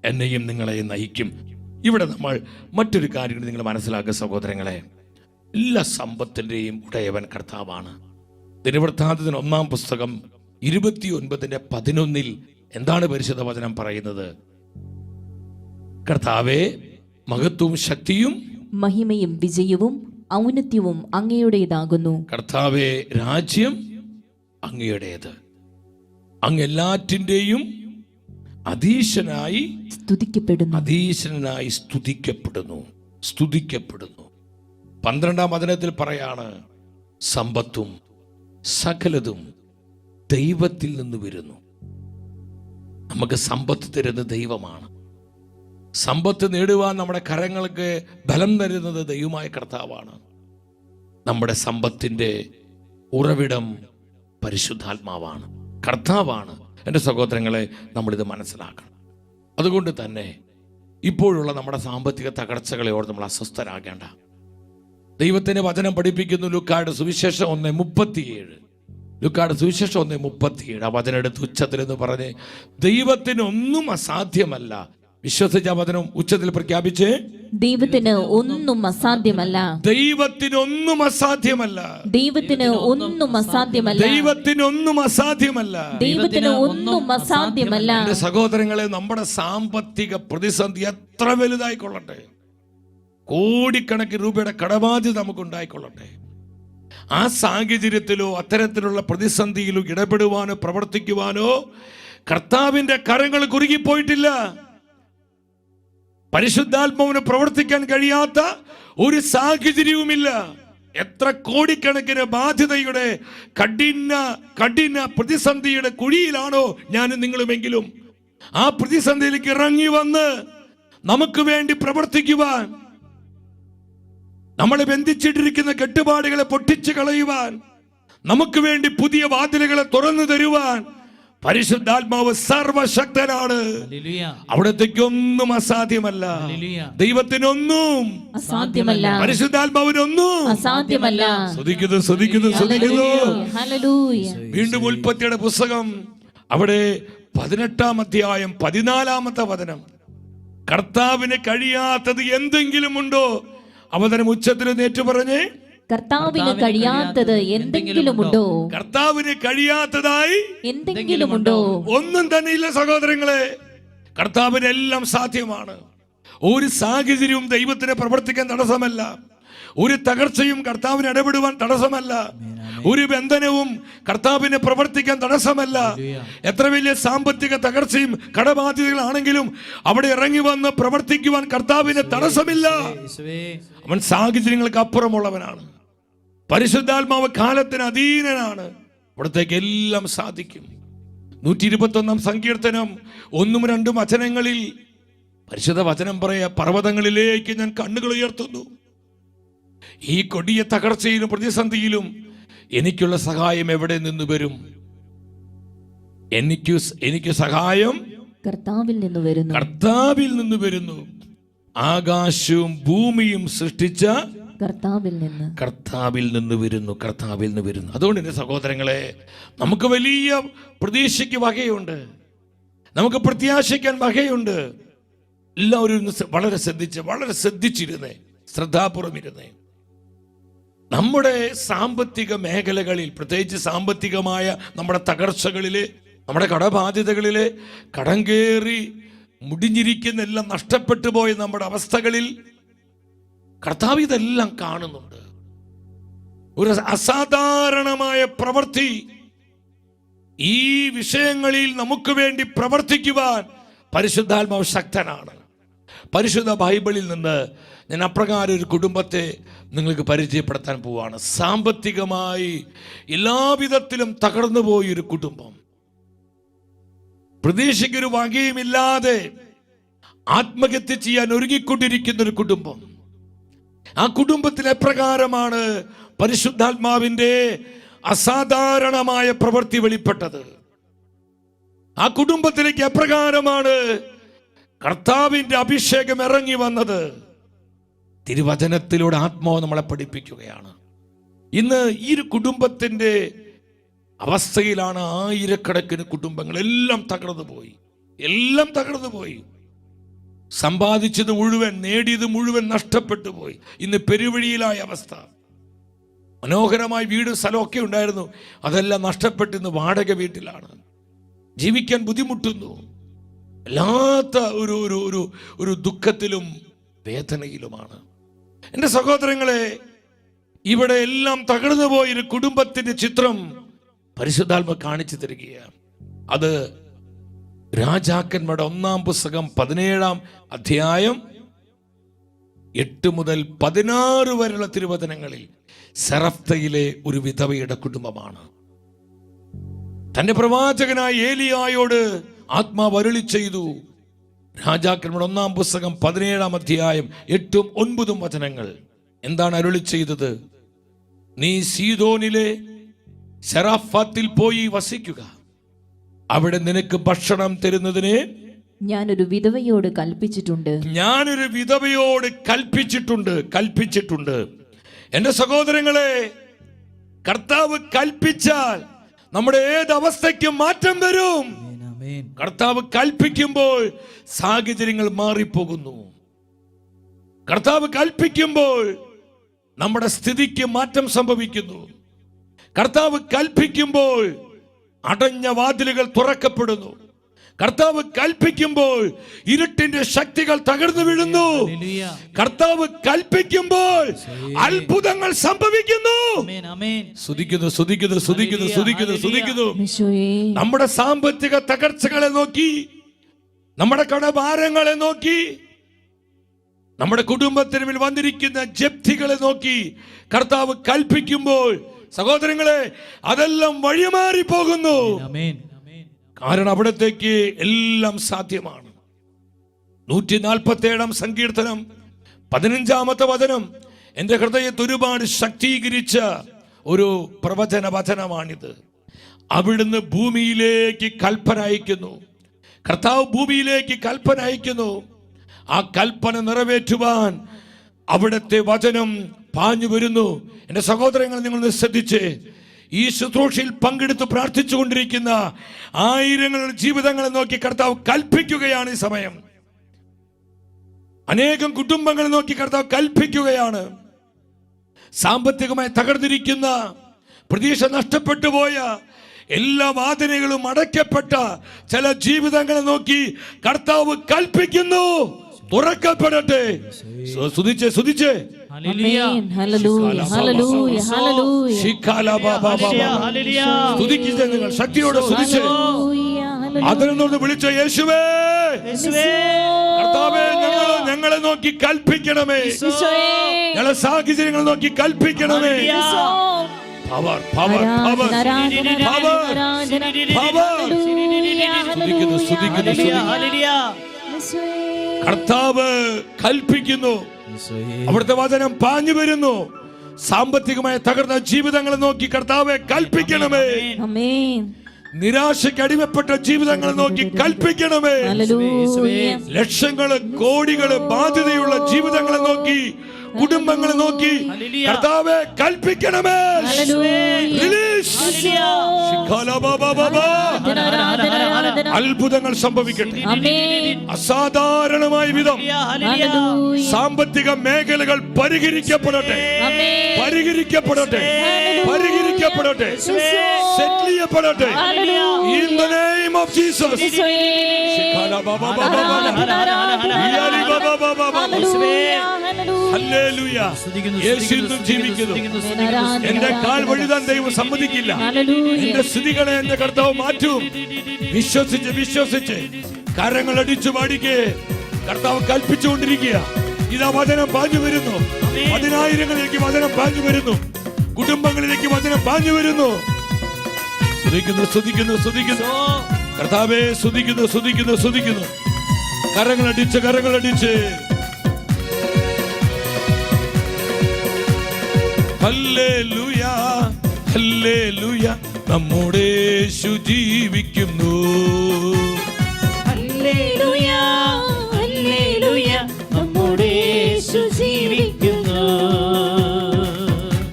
A: എന്നെയും നിങ്ങളെയും നയിക്കും. ഇവിടെ നമ്മൾ മറ്റൊരു കാര്യം നിങ്ങൾ മനസ്സിലാക്കുക സഹോദരങ്ങളെ, എല്ലാ സമ്പത്തിൻ്റെയും ഉടയവൻ കർത്താവാണ്. ദിനവൃത്താന്തത്തിന് 1-ാം പുസ്തകം 29:11 എന്താണ് പരിശുദ്ധ വചനം പറയുന്നത്? കർത്താവേ, മഹത്വവും ശക്തിയും
B: മഹിമയും വിജയവും ഔന്നത്യവും അങ്ങയുടേതാകുന്നു.
A: കർത്താവേ, രാജ്യം അങ്ങയുടേത്. അങ്ങ് എല്ലാറ്റിൻ്റെയും അധീശനായി സ്തുതിക്കപ്പെടുന്നു. 12-ാം വചനത്തിൽ പറയാണ്, സമ്പത്തും സകലതും ദൈവത്തിൽ നിന്ന് വരുന്നു. നമുക്ക് സമ്പത്ത് തരുന്ന ദൈവമാണ്. സമ്പത്ത് നേടുവാൻ നമ്മുടെ കരങ്ങൾക്ക് ബലം തരുന്നത് ദൈവമായ കർത്താവാണ്. നമ്മുടെ സമ്പത്തിന്റെ ഉറവിടം പരിശുദ്ധാത്മാവാണ്, കർത്താവാണ്. എൻ്റെ സഹോദരങ്ങളെ, നമ്മളിത് മനസ്സിലാക്കണം. അതുകൊണ്ട് തന്നെ ഇപ്പോഴുള്ള നമ്മുടെ സാമ്പത്തിക തകർച്ചകളെ ഓർത്ത് നമ്മൾ അസ്വസ്ഥരാകേണ്ട. ദൈവത്തിന്റെ വചനം പഠിപ്പിക്കുന്നു. ലൂക്കായുടെ സുവിശേഷം 1:37. ലൂക്കായുടെ സുവിശേഷം 1:37. ആ വചനം എടുത്ത് ഉച്ചത്തിൽ എന്ന് പറഞ്ഞ്, ദൈവത്തിനൊന്നും അസാധ്യമല്ല. വിശ്വസിച്ച വചനം ഉച്ചത്തിൽ പ്രഖ്യാപിച്ച്,
B: ദൈവത്തിന് ഒന്നും അസാധ്യമല്ല.
A: ദൈവത്തിനൊന്നും അസാധ്യമല്ല.
B: ദൈവത്തിനൊന്നും അസാധ്യമല്ല. ദൈവത്തിനൊന്നും അസാധ്യമല്ല.
A: എന്റെ സഹോദരങ്ങളെ, നമ്മുടെ സാമ്പത്തിക പ്രതിസന്ധി എത്ര വലുതായിക്കൊള്ളട്ടെ, കോടിക്കണക്കിന് രൂപയുടെ കടബാധ്യത നമുക്ക് ഉണ്ടായിക്കൊള്ളട്ടെ, ആ സാഹചര്യത്തിലോ അത്തരത്തിലുള്ള പ്രതിസന്ധിയിലോ ഇടപെടുവാനോ പ്രവർത്തിക്കുവാനോ കർത്താവിന്റെ കരങ്ങൾ കുറുകിപ്പോയിട്ടില്ല. പരിശുദ്ധാത്മാവിന് പ്രവർത്തിക്കാൻ കഴിയാത്ത ഒരു സാഹചര്യവുമില്ല. എത്ര കോടിക്കണക്കിന് ബാധ്യതയുടെ കഠിന പ്രതിസന്ധിയുടെ കുഴിയിലാണോ ഞാനും നിങ്ങളുമെങ്കിലും, ആ പ്രതിസന്ധിയിലേക്ക് ഇറങ്ങി വന്ന് നമുക്ക് വേണ്ടി പ്രവർത്തിക്കുവാൻ, നമ്മളെ ബന്ധിച്ചിട്ടിരിക്കുന്ന കെട്ടുപാടുകളെ പൊട്ടിച്ചു കളയുവാൻ, നമുക്ക് വേണ്ടി പുതിയ വാതിലുകളെ തുറന്നു തരുവാൻ പരിശുദ്ധാത്മാവ് സർവശക്തനാണ്. അവിടത്തേക്കൊന്നും അസാധ്യമല്ല. ദൈവത്തിനൊന്നും അസാധ്യമല്ല. പരിശുദ്ധാത്മാവിനൊന്നും അസാധ്യമല്ല. ശ്രദ്ധിക്കുന്നു. വീണ്ടും ഉൽപ്പത്തിയുടെ പുസ്തകം, അവിടെ 18-ാം അധ്യായം 14-ാമത്തെ വചനം, കർത്താവിന് കഴിയാത്തത് എന്തെങ്കിലും ഉണ്ടോ? അവതരം ഉച്ചത്തിൽ നേറ്റു പറഞ്ഞേ,
B: കർത്താവിന് കഴിയാത്തത് എന്തെങ്കിലുമുണ്ടോ?
A: കർത്താവിന് കഴിയാത്തതായി
B: എന്തെങ്കിലുമുണ്ടോ?
A: ഒന്നും തന്നെ ഇല്ല സഹോദരങ്ങളെ. കർത്താവിന് എല്ലാം സാധ്യമാണ്. ഒരു സാഹചര്യവും ദൈവത്തിന് പ്രവർത്തിക്കാൻ തടസ്സമല്ല. ഒരു തകർച്ചയും കർത്താവിന് ഇടപെടുവാൻ തടസ്സമല്ല. ഒരു ബന്ധനവും കർത്താവിന് പ്രവർത്തിക്കാൻ തടസ്സമല്ല. എത്ര വലിയ സാമ്പത്തിക തകർച്ചയും കടബാധ്യതകളാണെങ്കിലും അവിടെ ഇറങ്ങി വന്ന് പ്രവർത്തിക്കുവാൻ കർത്താവിന് തടസ്സമില്ല. അവൻ സാഹചര്യങ്ങൾക്ക് അപ്പുറമുള്ളവനാണ്. പരിശുദ്ധാത്മാവ് കാലത്തിന് അധീനനാണ്. അവിടത്തേക്ക് എല്ലാം സാധിക്കും. 121-ാം സങ്കീർത്തനം 1-2 വചനങ്ങളിൽ പരിശുദ്ധ വചനം പറയാ, പർവ്വതങ്ങളിലേക്ക് ഞാൻ കണ്ണുകൾ ഉയർത്തുന്നു. ഈ കൊടിയ തകർച്ചയിലും പ്രതിസന്ധിയിലും എനിക്കുള്ള സഹായം എവിടെ നിന്ന് വരും? എനിക്ക് സഹായം കർത്താവിൽ നിന്ന് വരുന്നു. ആകാശവും ഭൂമിയും സൃഷ്ടിച്ച കർത്താവിൽ നിന്ന് വരുന്നു. അതുകൊണ്ട് എന്റെ സഹോദരങ്ങളെ, നമുക്ക് വലിയ പ്രതീക്ഷയ്ക്ക് വകയുണ്ട്. നമുക്ക് പ്രത്യാശിക്കാൻ വകയുണ്ട്. എല്ലാവരും വളരെ ശ്രദ്ധിച്ചിരുന്നേ, ശ്രദ്ധാപൂർവം ഇരുന്നേ. നമ്മുടെ സാമ്പത്തിക മേഖലകളിൽ, പ്രത്യേകിച്ച് സാമ്പത്തികമായ നമ്മുടെ തകർച്ചകളില്, നമ്മുടെ കടബാധ്യതകളില്, കടം കയറി മുടിഞ്ഞിരിക്കുന്ന എല്ലാം നഷ്ടപ്പെട്ടു പോയ നമ്മുടെ അവസ്ഥകളിൽ കർത്താവ് ഇതെല്ലാം കാണുന്നുണ്ട്. ഒരു അസാധാരണമായ പ്രവൃത്തി ഈ വിഷയങ്ങളിൽ നമുക്ക് വേണ്ടി പ്രവർത്തിക്കുവാൻ പരിശുദ്ധാത്മാവ് ശക്തനാണ്. പരിശുദ്ധ ബൈബിളിൽ നിന്ന് ഞാൻ അപ്രകാരം ഒരു കുടുംബത്തെ നിങ്ങൾക്ക് പരിചയപ്പെടുത്താൻ പോവാണ്. സാമ്പത്തികമായി എല്ലാവിധത്തിലും തകർന്നു പോയൊരു കുടുംബം, പ്രതീക്ഷയ്ക്കൊരു വകയുമില്ലാതെ ആത്മഹത്യ ചെയ്യാൻ ഒരുങ്ങിക്കൊണ്ടിരിക്കുന്ന ഒരു കുടുംബം. ആ കുടുംബത്തിൽ എപ്രകാരമാണ് പരിശുദ്ധാത്മാവിന്റെ അസാധാരണമായ പ്രവൃത്തി വെളിപ്പെട്ടത്? ആ കുടുംബത്തിലേക്ക് എപ്രകാരമാണ് കർത്താവിന്റെ അഭിഷേകം ഇറങ്ങി വന്നത്? തിരുവചനത്തിലൂടെ ആത്മാവ് നമ്മളെ പഠിപ്പിക്കുകയാണ്. ഇന്ന് ഈ ഒരു കുടുംബത്തിന്റെ അവസ്ഥയിലാണ് ആയിരക്കണക്കിന് കുടുംബങ്ങൾ. എല്ലാം തകർന്നു പോയി. സമ്പാദിച്ചത് മുഴുവൻ, നേടിയത് മുഴുവൻ നഷ്ടപ്പെട്ടു പോയി. ഇന്ന് പെരുവഴിയിലായ അവസ്ഥ. മനോഹരമായ വീടും സ്ഥലമൊക്കെ ഉണ്ടായിരുന്നു, അതെല്ലാം നഷ്ടപ്പെട്ട് ഇന്ന് വാടക വീട്ടിലാണ്, ജീവിക്കാൻ ബുദ്ധിമുട്ടുന്നു. വല്ലാത്ത ഒരു ദുഃഖത്തിലും വേദനയിലുമാണ്. എൻ്റെ സഹോദരങ്ങളെ, ഇവിടെ എല്ലാം തകർന്നു പോയൊരു കുടുംബത്തിന്റെ ചിത്രം പരിശുദ്ധാത്മ കാണിച്ചു തരികയാണ്. അത് രാജാക്കന്മാരുടെ 1-ാം പുസ്തകം 17-ാം അധ്യായം 8 മുതൽ 16 വരെയുള്ള തിരുവചനങ്ങളിൽ സെറഫ്തയിലെ ഒരു വിധവയുടെ കുടുംബമാണ്. തന്റെ പ്രവാചകനായ ഏലിയായോട് ആത്മാവ് അരുളി ചെയ്തു. രാജാക്കന്മാരുടെ 1-ാം പുസ്തകം 17-ാം അധ്യായം 8ഉം 9ഉം വചനങ്ങൾ എന്താണ് അരുളി ചെയ്തത്? നീ സീദോനിലെ സെറാഫാത്തിൽ പോയി വസിക്കുക, അവിടെ നിനക്ക് ഭക്ഷണം തരുന്നതിന്
B: ഞാനൊരു വിധവയോട് കൽപ്പിച്ചിട്ടുണ്ട്. എന്റെ സഹോദരങ്ങളെ, കർത്താവ് കൽപ്പിച്ചാൽ നമ്മുടെ ഏത് അവസ്ഥയ്ക്കും മാറ്റം വരും. കർത്താവ് കൽപ്പിക്കുമ്പോൾ സാഹചര്യങ്ങൾ മാറിപ്പോകുന്നു. കർത്താവ് കൽപ്പിക്കുമ്പോൾ നമ്മുടെ സ്ഥിതിക്ക് മാറ്റം സംഭവിക്കുന്നു. കർത്താവ് കൽപ്പിക്കുമ്പോൾ അടഞ്ഞ വാതിലുകൾ തുറക്കപ്പെടുന്നു. കർത്താവ് കൽപ്പിക്കുമ്പോൾ ഇരുട്ടിന്റെ ശക്തികൾ തകർന്നു വീഴുന്നു. കർത്താവ് കൽപ്പിക്കുമ്പോൾ അത്ഭുതങ്ങൾ സംഭവിക്കുന്നു. നമ്മുടെ സാമ്പത്തിക തകർച്ചകളെ നോക്കി, നമ്മുടെ കടഭാരങ്ങളെ നോക്കി, നമ്മുടെ കുടുംബത്തിന് മേൽ വന്നിരിക്കുന്ന ജപ്തികളെ നോക്കി കർത്താവ് കൽപ്പിക്കുമ്പോൾ സഹോദരങ്ങളെ, അതെല്ലാം വഴിമാറി പോകുന്നു. കാരണം അവിടത്തേക്ക് എല്ലാം സാധ്യമാണ്. 147-ാം സങ്കീർത്തനം 15-ാമത്തെ വചനം എൻ്റെ ഹൃദയത്തെ ഒരുപാട് ശക്തീകരിച്ച ഒരു പ്രവചന വചനമാണിത്. അവിടുന്ന് ഭൂമിയിലേക്ക് കൽപ്പന അയക്കുന്നു. കർത്താവ് ഭൂമിയിലേക്ക് കൽപ്പന അയക്കുന്നു. ആ കൽപ്പന നിറവേറ്റുവാൻ അവിടുത്തെ വചനം പാഞ്ഞു വരുന്നു. എൻ്റെ സഹോദരങ്ങൾ, നിങ്ങൾ ശ്രദ്ധിച്ച്, ഈ ശുശ്രൂഷയിൽ പങ്കെടുത്ത് പ്രാർത്ഥിച്ചു കൊണ്ടിരിക്കുന്ന ആയിരങ്ങളുടെ ജീവിതങ്ങളെ നോക്കി കർത്താവ് കൽപ്പിക്കുകയാണ്. ഈ സമയം അനേകം കുടുംബങ്ങളെ നോക്കി കർത്താവ് കൽപ്പിക്കുകയാണ്. സാമ്പത്തികമായി തകർന്നിരിക്കുന്ന, പ്രതീക്ഷ നഷ്ടപ്പെട്ടു പോയ, എല്ലാ വാതിലുകളും അടയ്ക്കപ്പെട്ട ചില ജീവിതങ്ങളെ നോക്കി കർത്താവ് കൽപ്പിക്കുന്നു, തുറക്കപ്പെടട്ടെ. സ്തുതിച്ചേ സ്തുതിക്കുക നിങ്ങൾ ശക്തിയോടെ സ്തുതിച്ചേ. അതിൽ നിന്ന് വിളിച്ച യേശുവേ, കർത്താവേ, ഞങ്ങളെ നോക്കി കൽപ്പിക്കണമേ. ഞങ്ങളെ സാഹചര്യങ്ങൾ നോക്കി കൽപ്പിക്കണമേ. പവർ പവർ പവർ കർത്താവ് കൽപ്പിക്കുന്നു. അവിടുത്തെ വചനം പാഞ്ഞു വരുന്നു. സാമ്പത്തികമായി തകർന്ന ജീവിതങ്ങളെ നോക്കി കർത്താവെ കൽപ്പിക്കണമേ. നിരാശയ്ക്ക് അടിമപ്പെട്ട ജീവിതങ്ങളെ നോക്കി കൽപ്പിക്കണമേ. ലക്ഷങ്ങള് കോടികള് ബാധ്യതയുള്ള ജീവിതങ്ങളെ നോക്കി, കുടുംബങ്ങളെ നോക്കി കർത്താവെ കൽപ്പിക്കണമേ. റിലീസ്. അത്ഭുതങ്ങൾ സംഭവിക്കട്ടെ. അസാധാരണമായ വിധം സാമ്പത്തിക മേഖലകൾ പരിഹരിക്കപ്പെടട്ടെ, പരിഹരിക്കപ്പെടട്ടെ, പരിഹരിക്കപ്പെടട്ടെ, സെറ്റിൽ ചെയ്യപ്പെടട്ടെ. In the name of Jesus. Hallelujah. യേശു ഇന്നും ജീവിക്കുന്നു. എന്റെ കാൽ വഴുതാൻ ദൈവം സമ്മതിക്കില്ല. എന്റെ സ്ഥിതികളെ എന്റെ കർത്താവ് മാറ്റും. വിശ്വസിച്ച് വിശ്വസിച്ച് കരങ്ങൾ അടിച്ചു പാടിക്കേ. കർത്താവ് കൽപ്പിച്ചുകൊണ്ടിരിക്കുക. ഇതാ വചനം പാഞ്ഞു വരുന്നു. പതിനായിരങ്ങളിലേക്ക് വചനം പാഞ്ഞു വരുന്നു. കുടുംബങ്ങളിലേക്ക് വചനം പാഞ്ഞു വരുന്നു. സ്തുതിക്കുന്നു, സ്തുതിക്കുന്നു, സ്തുതിക്കുന്നു. കർത്താവേ സ്തുതിക്കുന്നു, സ്തുതിക്കുന്നു, സ്തുതിക്കുന്നു. കരങ്ങളടിച്ച്, കരങ്ങളടിച്ച്. Hallelujah, hallelujah. നമ്മുടെ യേശു ജീവിക്കുന്നു.
C: Hallelujah, hallelujah. നമ്മുടെ യേശു ജീവിക്കുന്നു.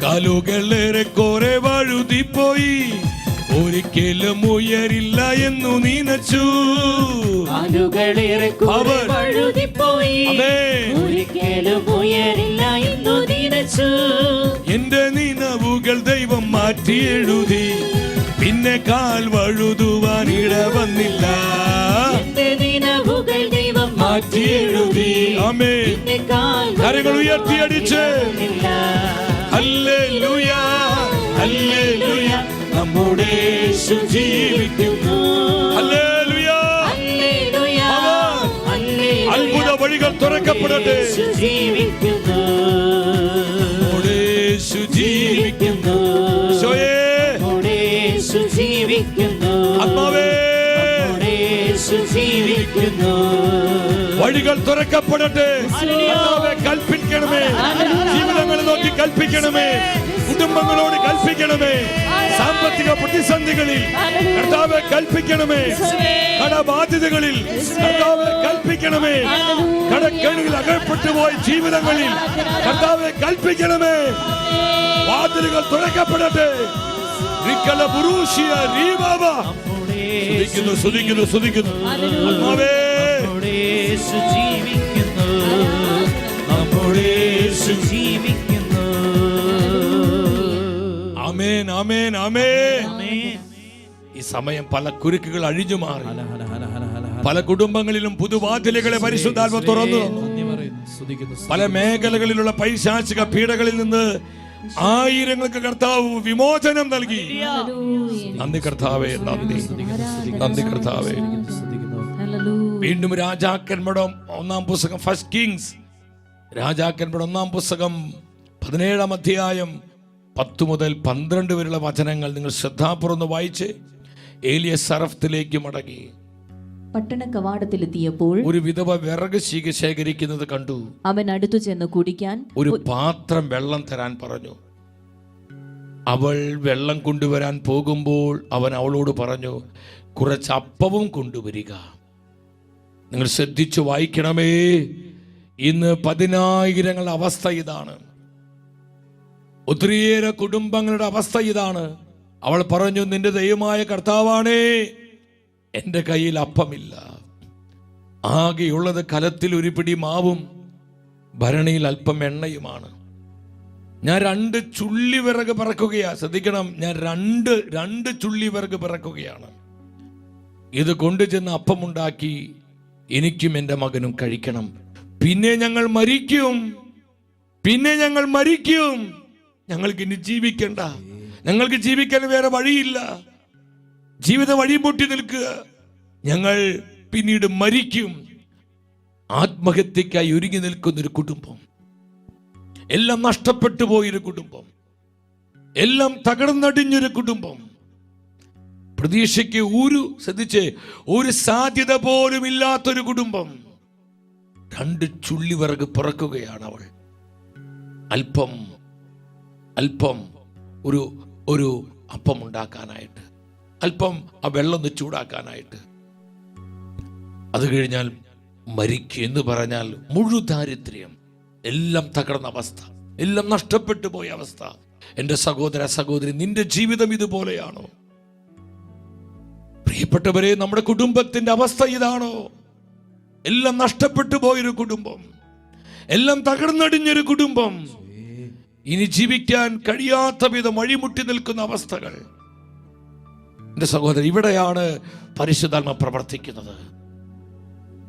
B: കാലുകളേറെ കുറെ വഴുതിപ്പോയി, ഒരിക്കലും ഉയരില്ല എന്നു നനച്ചു.
C: കാലുകളേറെ കുറെ വഴുതിപ്പോയി, ഒരിക്കലും ഉയരില്ല എന്നു നനച്ചു.
B: എന്റെ നിനവുകൾ ദൈവം മാറ്റി എഴുതി, പിന്നെ കാൽ വഴുതുവാൻ ഇട വന്നില്ല.
C: എന്റെ നിനവുകൾ ദൈവം
B: മാറ്റി എഴുതി. ആമേൻ. കരങ്ങൾ ഉയർത്തിയടിച്ച്. Hallelujah, hallelujah. നമ്മുടെ യേശു ജീവിക്കുന്നു. Hallelujah,
C: hallelujah.
B: അത്ഭുത വഴികൾ തുറക്കപ്പെടട്ടെ.
C: ജീവിക്കുന്നു,
B: നമ്മുടെ യേശു ജീവിക്കുന്നു. ഈശോയേ,
C: നമ്മുടെ യേശു ജീവിക്കുന്നു.
B: ആത്മാവേ,
C: നമ്മുടെ യേശു ജീവിക്കുന്നു.
B: വഴികൾ തുറക്കപ്പെടട്ടെ. കർത്താവേ കൽപ്പിക്കണമേ. ജീവിതങ്ങളെ നോക്കി കൽപ്പിക്കണമേ. കുടുംബങ്ങളോട് കൽപ്പിക്കണമേ. സാമ്പത്തിക പ്രതിസന്ധികളിൽ കർത്താവേ കൽപ്പിക്കണമേ. കടബാധ്യതകളിൽ കർത്താവേ കൽപ്പിക്കണമേ. കടക്കെണിയിൽ അകപ്പെട്ടു പോയ ജീവിതങ്ങളിൽ കർത്താവേ കൽപ്പിക്കണമേ. വാതിലുകൾ തുറക്കപ്പെടട്ടെ. സ്തുതിക്കുന്നു, സ്തുതിക്കുന്നു, സ്തുതിക്കുന്നു. ആത്മാവേ,
C: നമ്മുടെ യേശു ജീവിക്കുന്നു. നമ്മുടെ യേശു ജീവിക്കുന്നു.
B: ആമേൻ, ആമേൻ, ആമേൻ. ഈ സമയം പല കുരുക്കുകൾ അഴിഞ്ഞു മാറി. പല കുടുംബങ്ങളിലും പുതുവാതിലുകളെ പരിശുദ്ധാത്മ തുറന്നു. പല മേഖലകളിലുള്ള പൈശാചിക പീഡകളിൽ നിന്ന് ആയിരങ്ങൾക്ക് കർത്താവ് വിമോചനം നൽകി. നന്ദി കർത്താവേ, നന്ദി, നന്ദി കർത്താവേ. വീണ്ടും രാജാക്കന്മാരുടെ ഒന്നാം പുസ്തകം, ഫസ്റ്റ് കിങ്സ്, രാജാക്കന്മാരുടെ ഒന്നാം പുസ്തകം 17-ാം അധ്യായം 10 മുതൽ 12 വരെയുള്ള വചനങ്ങൾ നിങ്ങൾ ശ്രദ്ധാപൂർവ്വം വായിച്ച് ഏലിയ സറഫത്തിലേക്ക് മടങ്ങി.
D: പട്ടണ കവാടത്തിലെത്തിയപ്പോൾ
B: ഒരു വിധവ വിറക് ശേഖരിക്കുന്നത് കണ്ടു.
D: അവൻ അടുത്തു ചെന്ന് കുടിക്കാൻ
B: ഒരു പാത്രം വെള്ളം തരാൻ പറഞ്ഞു. അവൾ വെള്ളം കൊണ്ടുവരാൻ പോകുമ്പോൾ അവൻ അവളോട് പറഞ്ഞു, കുറച്ച് അപ്പവും കൊണ്ടുവരിക. നിങ്ങൾ ശ്രദ്ധിച്ചു വായിക്കണമേ. ഇന്ന് 10,000 അവസ്ഥ ഇതാണ്. ഒത്തിരിയേറെ കുടുംബങ്ങളുടെ അവസ്ഥ ഇതാണ്. അവൾ പറഞ്ഞു, നിന്റെ ദൈവമായ കർത്താവാണേ, എൻ്റെ കയ്യിൽ അപ്പമില്ല. ആകെയുള്ളത് കലത്തിൽ ഒരു പിടി മാവും ഭരണിയിൽ അല്പം എണ്ണയുമാണ്. ഞാൻ 2 ചുള്ളി വിറക് പിറക്കുകയാ. ശ്രദ്ധിക്കണം, ഞാൻ രണ്ട് ചുള്ളി വിറക് പിറക്കുകയാണ്. ഇത് കൊണ്ടുചെന്ന് അപ്പമുണ്ടാക്കി എനിക്കും എൻ്റെ മകനും കഴിക്കണം. പിന്നെ ഞങ്ങൾ മരിക്കും, പിന്നെ ഞങ്ങൾ മരിക്കും. ഞങ്ങൾക്ക് ഇനി ജീവിക്കണ്ട. ഞങ്ങൾക്ക് ജീവിക്കാൻ വേറെ വഴിയില്ല. ജീവിത വഴി പൊട്ടി നിൽക്കുക. ഞങ്ങൾ പിന്നീട് മരിക്കും. ആത്മഹത്യക്കായി ഒരുങ്ങി നിൽക്കുന്നൊരു കുടുംബം, എല്ലാം നഷ്ടപ്പെട്ടു പോയൊരു കുടുംബം, എല്ലാം തകർന്നടിഞ്ഞൊരു കുടുംബം, പ്രതീക്ഷയ്ക്ക് ശ്രദ്ധിച്ച് ഒരു സാധ്യത പോലും ഇല്ലാത്തൊരു കുടുംബം. 2 ചുള്ളി വിറക് പിറക്കുകയാണ് അവൾ. അല്പം ഒരു അപ്പം ഉണ്ടാക്കാനായിട്ട്, അല്പം ആ വെള്ളം ചൂടാക്കാനായിട്ട്. അത് കഴിഞ്ഞാൽ മരിക്കുക എന്ന് പറഞ്ഞാൽ മുഴുദാരിദ്ര്യം, എല്ലാം തകർന്ന അവസ്ഥ, എല്ലാം നഷ്ടപ്പെട്ടു പോയ അവസ്ഥ,
A: എൻ്റെ സഹോദര സഹോദരി, നിന്റെ ജീവിതം ഇതുപോലെയാണോ? പ്രിയപ്പെട്ടവരെ, നമ്മുടെ കുടുംബത്തിന്റെ അവസ്ഥ ഇതാണോ? എല്ലാം നഷ്ടപ്പെട്ടു പോയൊരു കുടുംബം, എല്ലാം തകർന്നടിഞ്ഞൊരു കുടുംബം, ഇനി ജീവിക്കാൻ കഴിയാത്ത വിധം വഴിമുട്ടി നിൽക്കുന്ന അവസ്ഥകൾ. എൻ്റെ സഹോദരൻ, ഇവിടെയാണ് പരിശുദ്ധാത്മ പ്രവർത്തിക്കുന്നത്.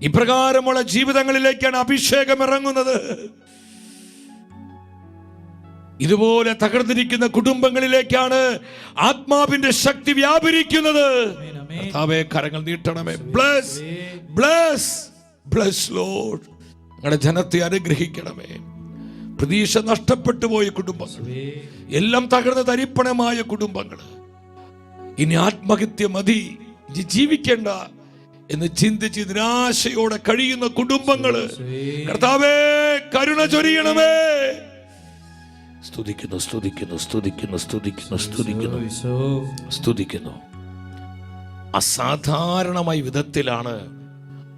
A: ഇപ്രകാരമുള്ള ജീവിതങ്ങളിലേക്കാണ് അഭിഷേകം ഇറങ്ങുന്നത്. ഇതുപോലെ തകർന്നിരിക്കുന്ന കുടുംബങ്ങളിലേക്കാണ് ആത്മാവിന്റെ ശക്തി വ്യാപരിക്കുന്നത്. കർത്താവേ, കരങ്ങൾ നീട്ടണമേ. Bless bless bless Lord. ഞങ്ങളുടെ ജനത്തെ അനുഗ്രഹിക്കണമേ. പ്രതീക്ഷ നഷ്ടപ്പെട്ടു പോയ കുടുംബങ്ങൾ, എല്ലാം തകർന്ന തരിപ്പണമായ കുടുംബങ്ങൾ, ഇനി ആത്മഹത്യ മതി, ഇനി ജീവിക്കേണ്ട എന്ന് ചിന്തിച്ച് നിരാശയോടെ കഴിയുന്ന കുടുംബങ്ങള്, കർത്താവേ കരുണ ചൊരിയണമേ. സ്തുതിക്കുന്നു സ്തുതിക്കുന്നു സ്തുതിക്കുന്നു സ്തുതിക്കുന്നു സ്തുതിക്കുന്നു സ്തുതിക്കുന്നു. അസാധാരണമായ വിധത്തിലാണ്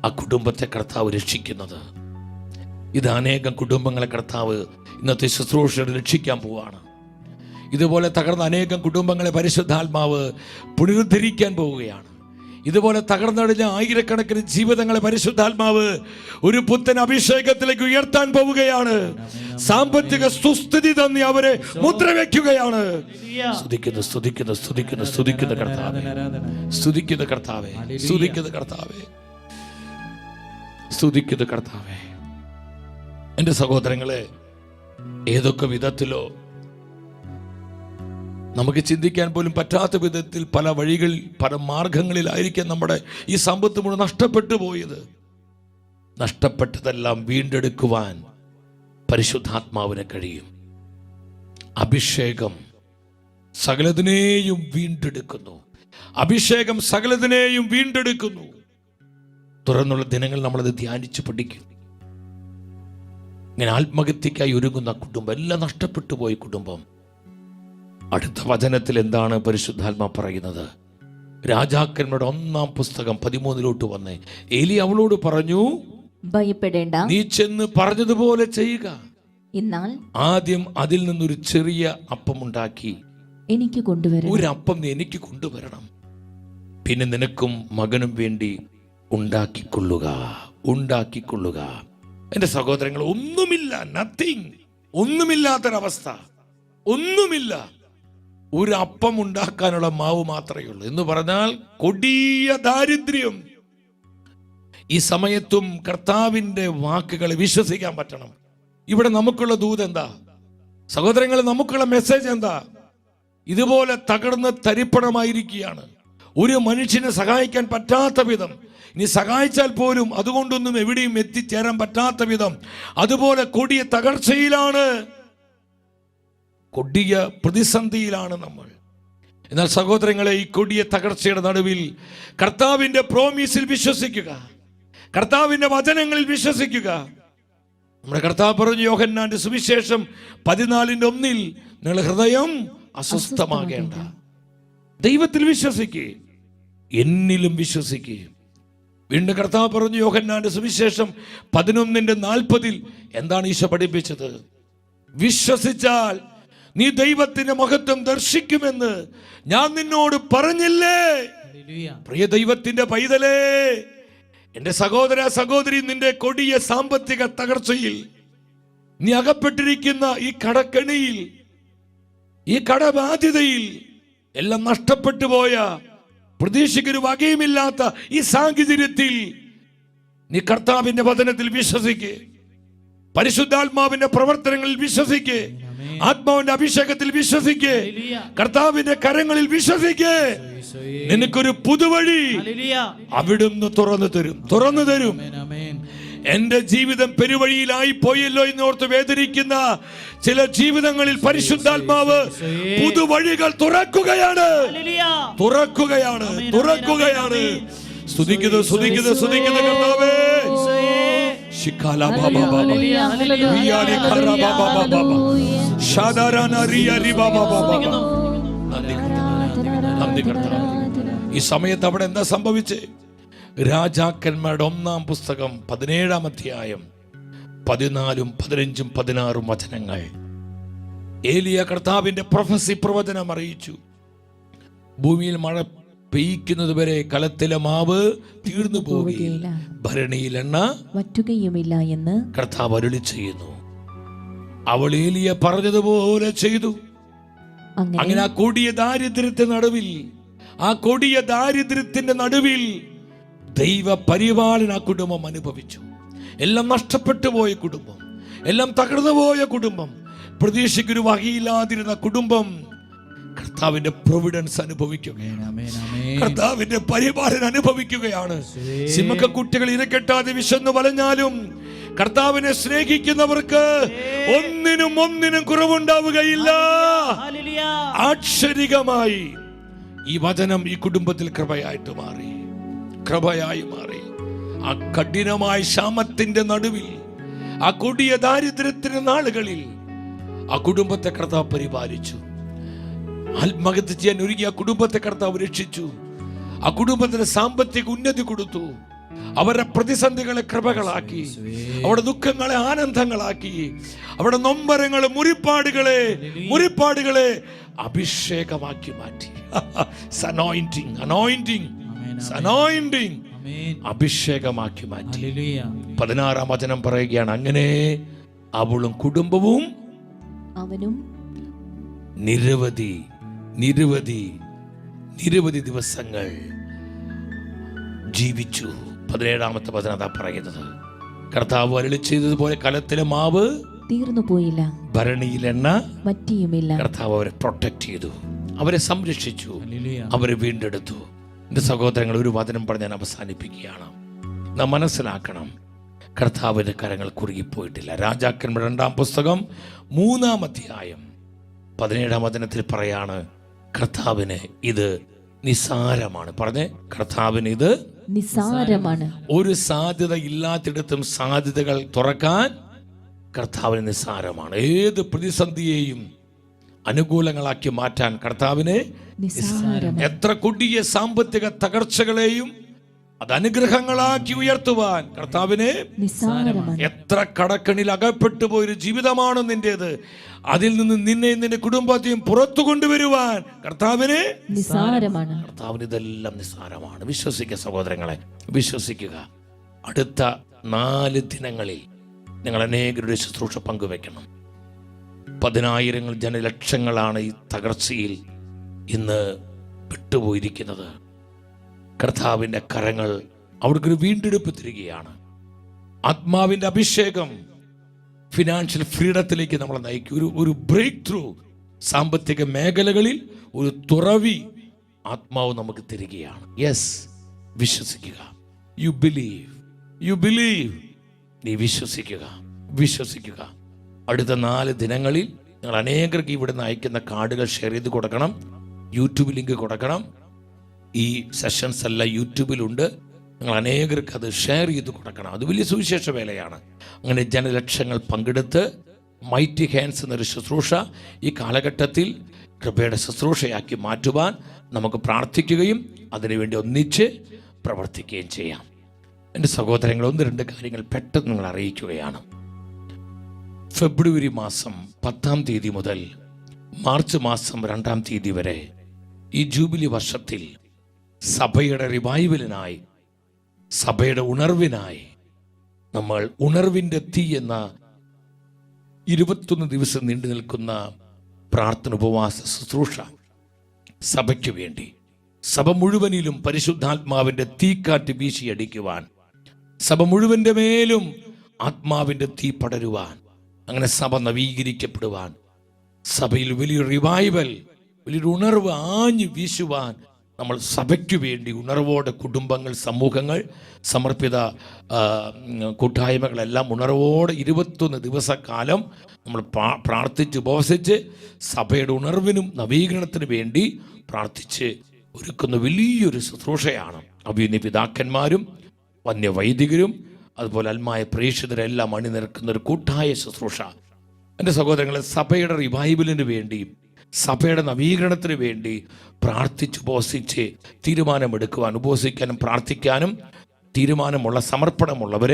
A: ആ കുടുംബത്തെ കർത്താവ് രക്ഷിക്കുന്നത്. ഇത് അനേകം കുടുംബങ്ങളെ കർത്താവ് ഇന്നത്തെ ശുശ്രൂഷയോട് രക്ഷിക്കാൻ പോവാണ്. ഇതുപോലെ തകർന്ന അനേകം കുടുംബങ്ങളെ പരിശുദ്ധാത്മാവ് പുനരുദ്ധരിക്കാൻ പോവുകയാണ്. ഇതുപോലെ തകർന്നടിഞ്ഞ ആയിരക്കണക്കിന് ജീവിതങ്ങളെ പരിശുദ്ധാത്മാവ് ഒരു പുത്തൻ അഭിഷേകത്തിലേക്ക് ഉയർത്താൻ പോവുകയാണ്. സാമ്പത്തിക സുസ്ഥിതി തന്നെ അവരെ മുദ്രവെക്കുകയാണ്. സ്തുതിക്കുന്നു സ്തുതിക്കുന്നു സ്തുതിക്കുന്നു സ്തുതിക്കുന്ന കർത്താവേ, സ്തുതിക്കുന്ന കർത്താവേ, സ്തുതിക്കുന്ന കർത്താവേ, സ്തുതിക്കുന്ന കർത്താവേ. എൻ്റെ സഹോദരങ്ങളെ, ഏതൊക്കെ വിധത്തിലോ നമുക്ക് ചിന്തിക്കാൻ പോലും പറ്റാത്ത വിധത്തിൽ പല വഴികൾ, പല മാർഗങ്ങളിലായിരിക്കും നമ്മുടെ ഈ സമ്പത്ത് മുഴുവൻ നഷ്ടപ്പെട്ടു പോയത്. നഷ്ടപ്പെട്ടതെല്ലാം വീണ്ടെടുക്കുവാൻ പരിശുദ്ധാത്മാവിന് കഴിയും. അഭിഷേകം സകലതിനെയും വീണ്ടെടുക്കുന്നു. അഭിഷേകം സകലതിനെയും വീണ്ടെടുക്കുന്നു. തുറന്നുള്ള ദിനങ്ങൾ നമ്മളത് ധ്യാനിച്ച് പഠിക്കും. ഇങ്ങനെ ആത്മഹത്യക്കായി ഒരുങ്ങുന്ന കുടുംബം, എല്ലാം നഷ്ടപ്പെട്ടു പോയ കുടുംബം. അടുത്ത വചനത്തിൽ എന്താണ് പരിശുദ്ധാത്മ പറയുന്നത്? രാജാക്കന്മാരുടെ 1-ാം പുസ്തകം 13 വന്നേ. ഏലി അവളോട് പറഞ്ഞു,
D: ഭയപ്പെടേണ്ട,
A: നീ ചെന്ന് പറഞ്ഞതുപോലെ ചെയ്യുക.
D: എന്നാൽ
A: ആദ്യം അതിൽ നിന്നൊരു ചെറിയ അപ്പം ഉണ്ടാക്കി
D: എനിക്ക് കൊണ്ടുവരണം.
A: ഒരു അപ്പം നീ എനിക്ക് കൊണ്ടുവരണം. പിന്നെ നിനക്കും മകനും വേണ്ടി ഉണ്ടാക്കിക്കൊള്ളുക, ഉണ്ടാക്കിക്കൊള്ളുക. എൻ്റെ സഹോദരങ്ങൾ, ഒന്നുമില്ല, നത്തിങ്, ഒന്നുമില്ലാത്തൊരവസ്ഥ, ഒന്നുമില്ല. ഒരു അപ്പം ഉണ്ടാക്കാനുള്ള മാവ് മാത്രമേ ഉള്ളൂ എന്ന് പറഞ്ഞാൽ കൊടിയ ദാരിദ്ര്യം. ഈ സമയത്തും കർത്താവിൻ്റെ വാക്കുകളെ വിശ്വസിക്കാൻ പറ്റണം. ഇവിടെ നമുക്കുള്ള ദൂത് എന്താ സഹോദരങ്ങൾ? നമുക്കുള്ള മെസ്സേജ് എന്താ? ഇതുപോലെ തകർന്ന് തരിപ്പണമായിരിക്കുകയാണ്. ഒരു മനുഷ്യനെ സഹായിക്കാൻ പറ്റാത്ത വിധം, ഇനി സഹായിച്ചാൽ പോലും അതുകൊണ്ടൊന്നും എവിടെയും എത്തിച്ചേരാൻ പറ്റാത്ത വിധം അതുപോലെ കൊടിയ തകർച്ചയിലാണ്, കൊടിയ പ്രതിസന്ധിയിലാണ് നമ്മൾ. എന്നാൽ സഹോദരങ്ങളെ, ഈ കൊടിയ തകർച്ചയുടെ നടുവിൽ കർത്താവിന്റെ പ്രോമിസിൽ വിശ്വസിക്കുക, കർത്താവിന്റെ വചനങ്ങളിൽ വിശ്വസിക്കുക. നമ്മുടെ കർത്താവ് പറഞ്ഞു, യോഹന്നാന്റെ സുവിശേഷം 14:1, നിങ്ങളുടെ ഹൃദയം അസ്വസ്ഥമാകേണ്ട, ദൈവത്തിൽ വിശ്വസിക്കുക, എന്നിലും വിശ്വസിക്കുക. വീണ്ടും കർത്താവ് പറഞ്ഞു യോഹന്നാന്റെ സുവിശേഷം 11:40, എന്താണ് ഈശോ പഠിപ്പിച്ചത്? വിശ്വസിച്ചാൽ നീ ദൈവത്തിന്റെ മഹത്വം ദർശിക്കുമെന്ന് ഞാൻ നിന്നോട് പറഞ്ഞില്ലേ? പ്രിയ ദൈവത്തിന്റെ പൈതലേ, എന്റെ സഹോദര സഹോദരി, നിന്റെ കൊടിയ സാമ്പത്തിക തകർച്ചയിൽ, നീ അകപ്പെട്ടിരിക്കുന്ന ഈ കടക്കെണിയിൽ, ഈ കടബാധ്യതയിൽ, എല്ലാം നഷ്ടപ്പെട്ടു പോയ, പ്രതീക്ഷയ്ക്കൊരു വകയുമില്ലാത്ത ഈ സാഹചര്യത്തിൽ നീ കർത്താവിന്റെ വചനത്തിൽ വിശ്വസിക്കേ, പരിശുദ്ധാത്മാവിന്റെ പ്രവർത്തനങ്ങളിൽ വിശ്വസിക്കേ, ആത്മാവിന്റെ അഭിഷേകത്തിൽ വിശ്വസിക്കേ, കർത്താവിന്റെ കരങ്ങളിൽ വിശ്വസിക്കേ. നിനക്കൊരു പുതുവഴി അവിടുന്ന് തുറന്നു തരും. എന്റെ ജീവിതം പെരുവഴിയിലായി പോയല്ലോ എന്നോർത്ത് വേദനിക്കുന്ന ചില ജീവിതങ്ങളിൽ പരിശുദ്ധാത്മാവ് പുതുവഴികൾ തുറക്കുകയാണ്. സ്തുതിക്കുന്നു സ്തുതിക്കുന്നു സ്തുതിക്കുന്നു കർത്താവേ. ഈ സമയത്ത് അവിടെ എന്താ സംഭവിച്ചേ? രാജാക്കന്മാരുടെ 1-ാം പുസ്തകം 17-ാം അധ്യായം 14, 15, 16 വചനങ്ങൾ.
B: ഏലിയ കർത്താവിന്റെ പ്രൊഫസി പ്രവചനം അറിയിച്ചു. ഭൂമിയിൽ മഴ പെയ്യ്ക്കുന്നത് വരെ കലത്തിലെ മാവ് തീർന്നു പോവുകയില്ല, ഭരണിയിൽ എണ്ണ
D: വറ്റുകയുമില്ല എന്ന്
B: കർത്താവ് അരുളി ചെയ്യുന്നു. അവൾ ഏലിയ പറഞ്ഞതുപോലെ ചെയ്തു. അങ്ങനെ ആ കൊടിയ ദാരിദ്ര്യത്തിന്റെ നടുവിൽ ദൈവ പരിപാലന ആ കുടുംബം അനുഭവിച്ചു. എല്ലാം നഷ്ടപ്പെട്ടു പോയ കുടുംബം, എല്ലാം തകർന്നു പോയ കുടുംബം, പ്രതീക്ഷയ്ക്കൊരു വകയില്ലാതിരുന്ന കുടുംബം കർത്താവിന്റെ പ്രൊവിഡൻസ് അനുഭവിക്കുകയാണ്, കർത്താവിന്റെ പരിപാലന അനുഭവിക്കുകയാണ്. സിംഹക്കുട്ടികൾ ഇരക്കെട്ടാതെ വിശന്നു വലഞ്ഞാലും കർത്താവിനെ സ്നേഹിക്കുന്നവർക്ക് ഒന്നിനും കുറവുണ്ടാവുകയില്ല. ആശ്ചര്യമായി ഈ വചനം ഈ കുടുംബത്തിൽ കൃപയായി മാറി. ആ കഠിനമായ ക്ഷാമത്തിന്റെ നടുവിൽ, ആ കൊടിയ ദാരിദ്ര്യത്തിന്റെ നാളുകളിൽ ആ കുടുംബത്തെ കർത്താവ് പരിപാലിച്ചു. ആത്മഹത്യ ചെയ്യാൻ ഒരുങ്ങിയ ആ കുടുംബത്തെ കർത്താവ് രക്ഷിച്ചു. ആ കുടുംബത്തിന് സാമ്പത്തിക ഉന്നതി കൊടുത്തു. അവരുടെ പ്രതിസന്ധികളെ കൃപകളാക്കി, അവരുടെ ദുഃഖങ്ങളെ ആനന്ദങ്ങളാക്കി, അവരുടെ നൊമ്പരങ്ങളെ മുറിപ്പാടുകളെ അഭിഷേകമാക്കി മാറ്റി. അഭിഷേകമാക്കി മാറ്റി. 16-ാം വചനം പറയുകയാണ്, അങ്ങനെ അവളും കുടുംബവും
D: അവനും
B: നിരവധി ദിവസങ്ങൾ ജീവിച്ചു. 17-ാമത്തെ വചനം അതാ പറയുന്നത്. കർത്താവ് അരുളി ചെയ്തതുപോലെ കലത്തിലെ മാവ്
D: തീർന്നു പോയില്ല,
B: ഭരണിയിൽ എണ്ണ
D: വറ്റിയുമില്ല.
B: കർത്താവ് അവരെ പ്രൊട്ടക്ട് ചെയ്തു, അവരെ സംരക്ഷിച്ചു, അവരെ വീണ്ടെടുത്തു. എന്റെ സഹോദരങ്ങൾ, ഒരു വചനം പറഞ്ഞ് ഞാൻ അവസാനിപ്പിക്കുകയാണ്. നാം മനസ്സിലാക്കണം, കർത്താവിന്റെ കരങ്ങൾ കുറുകിപ്പോയിട്ടില്ല. രാജാക്കന്മാരുടെ 2-ാം പുസ്തകം 3-ാം അധ്യായം 17-ാം വചനത്തിൽ പറയാണ്, കർത്താവിന് ഇത് നിസാരമാണ്. പറഞ്ഞേ, കർത്താവിന് ഇത്
D: നിസാരമാണ്.
B: ഒരു സാധ്യത ഇല്ലാത്തിടത്തും സാധ്യതകൾ തുറക്കാൻ കർത്താവിന് നിസാരമാണ്. ഏത് പ്രതിസന്ധിയെയും അനുകൂലങ്ങളാക്കി മാറ്റാൻ കർത്താവിന് നിസാരം. എത്ര കൊടിയ സാമ്പത്തിക തകർച്ചകളെയും അത് അനുഗ്രഹങ്ങളാക്കി ഉയർത്തുവാൻ കർത്താവിന് നിസാരമാണ്. എത്ര കടക്കണിൽ അകപ്പെട്ടു പോയൊരു ജീവിതമാണ് നിന്റേത്, അതിൽ നിന്ന് നിന്റെ കുടുംബത്തെയും പുറത്തു കൊണ്ടുവരുവാൻ കർത്താവിന് നിസാരമാണ്. കർത്താവിന് ഇതെല്ലാം നിസാരമാണ്. വിശ്വസിക്കുക സഹോദരങ്ങളെ, വിശ്വസിക്കുക. അടുത്ത 4 ദിനങ്ങളിൽ നിങ്ങൾ അനേകരുടെ ശുശ്രൂഷ പങ്കുവെക്കണം. 10,000 ജനലക്ഷങ്ങളാണ് ഈ തകർച്ചയിൽ ഇന്ന് വിട്ടുപോയിരിക്കുന്നത്. കർത്താവിന്റെ കരങ്ങൾ അവർക്കൊരു വീണ്ടെടുപ്പ് തരികയാണ്. ആത്മാവിന്റെ അഭിഷേകം ഫിനാൻഷ്യൽ ഫ്രീഡത്തിലേക്ക് നമ്മളെ നയിക്കും. ഒരു ബ്രേക്ക് ത്രൂ സാമ്പത്തിക മേഖലകളിൽ ഒരു തുറവി ആത്മാവ് നമുക്ക് തരികയാണ്. യെസ്, വിശ്വസിക്കുക. You believe. നീ വിശ്വസിക്കുക. അടുത്ത 4 ദിനങ്ങളിൽ നിങ്ങൾ അനേകർക്ക് ഇവിടുന്ന് അയക്കുന്ന കാർഡുകൾ ഷെയർ ചെയ്ത് കൊടുക്കണം. യൂട്യൂബ് ലിങ്ക് കൊടുക്കണം. ഈ സെഷൻസ് എല്ലാം യൂട്യൂബിലുണ്ട്. നിങ്ങൾ അനേകർക്ക് അത് ഷെയർ ചെയ്ത് കൊടുക്കണം. അത് വലിയ സുവിശേഷ വേലയാണ്. അങ്ങനെ ജനലക്ഷങ്ങൾ പങ്കെടുത്ത് മൈറ്റി ഹാൻഡ്സ് എന്നൊരു ശുശ്രൂഷ ഈ കാലഘട്ടത്തിൽ കൃപയുടെ ശുശ്രൂഷയാക്കി മാറ്റുവാൻ നമുക്ക് പ്രാർത്ഥിക്കുകയും അതിനുവേണ്ടി ഒന്നിച്ച് പ്രവർത്തിക്കുകയും ചെയ്യാം. എൻ്റെ സഹോദരങ്ങൾ, 1-2 കാര്യങ്ങൾ പെട്ടെന്ന് നിങ്ങൾ അറിയിക്കുകയാണ്. ഫെബ്രുവരി മാസം 10-ാം തീയതി മുതൽ മാർച്ച് മാസം 2-ാം തീയതി വരെ ഈ ജൂബിലി വർഷത്തിൽ സഭയുടെ റിവൈവലിനായി, സഭയുടെ ഉണർവിനായി നമ്മൾ ഉണർവിൻ്റെ തീ എന്ന 21 ദിവസം നീണ്ടു നിൽക്കുന്ന പ്രാർത്ഥന ഉപവാസ ശുശ്രൂഷ സഭയ്ക്ക് വേണ്ടി, സഭ മുഴുവനിലും പരിശുദ്ധാത്മാവിന്റെ തീക്കാറ്റ് വീശിയടിക്കുവാൻ, സഭ മുഴുവന്റെ മേലും ആത്മാവിന്റെ തീ പടരുവാൻ, അങ്ങനെ സഭ നവീകരിക്കപ്പെടുവാൻ, സഭയിൽ വലിയൊരു റിവൈവൽ, വലിയൊരു ഉണർവ് ആഞ്ഞു വീശുവാൻ നമ്മൾ സഭയ്ക്കു വേണ്ടി ഉണർവോടെ കുടുംബങ്ങൾ, സമൂഹങ്ങൾ, സമർപ്പിത കൂട്ടായ്മകളെല്ലാം ഉണർവോടെ 21 ദിവസക്കാലം നമ്മൾ പ്രാർത്ഥിച്ച് ഉപവസിച്ച് സഭയുടെ ഉണർവിനും നവീകരണത്തിനു വേണ്ടി പ്രാർത്ഥിച്ച് ഒരുക്കുന്ന വലിയൊരു ശുശ്രൂഷയാണ്. അഭിനയ പിതാക്കന്മാരും വന്യവൈദികരും അതുപോലെ അൽമായ പ്രേക്ഷിതരെല്ലാം അണിനിരക്കുന്ന ഒരു കൂട്ടായ ശുശ്രൂഷ. എൻ്റെ സഹോദരങ്ങളെ, സഭയുടെ റിവൈവലിന് വേണ്ടി, സഭയുടെ നവീകരണത്തിന് വേണ്ടി പ്രാർത്ഥിച്ച് ഉപവസിച്ച് തീരുമാനമെടുക്കുവാൻ, ഉപവസിക്കാനും പ്രാർത്ഥിക്കാനും
A: തീരുമാനമുള്ള സമർപ്പണമുള്ളവർ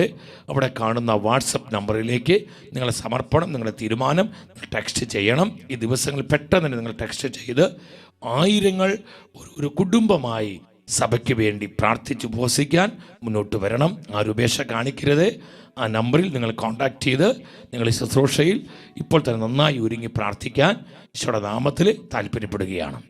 A: അവിടെ കാണുന്ന വാട്സപ്പ് നമ്പറിലേക്ക് നിങ്ങളുടെ സമർപ്പണം, നിങ്ങളുടെ തീരുമാനം ടെക്സ്റ്റ് ചെയ്യണം. ഈ ദിവസങ്ങളിൽ പെട്ടെന്ന് തന്നെ നിങ്ങൾ ടെക്സ്റ്റ് ചെയ്ത് ആയിരങ്ങൾ ഒരു കുടുംബമായി സഭയ്ക്ക് വേണ്ടി പ്രാർത്ഥിച്ച് ഉപവസിക്കാൻ മുന്നോട്ട് വരണം. ആരും ഉപേക്ഷ കാണിക്കരുത്. ആ നമ്പറിൽ നിങ്ങൾ കോൺടാക്ട് ചെയ്ത് നിങ്ങൾ ഈ ശുശ്രൂഷയിൽ ഇപ്പോൾ തന്നെ നന്നായി ഒരുങ്ങി പ്രാർത്ഥിക്കാൻ ഈശോയുടെ നാമത്തിൽ താല്പര്യപ്പെടുകയാണ്.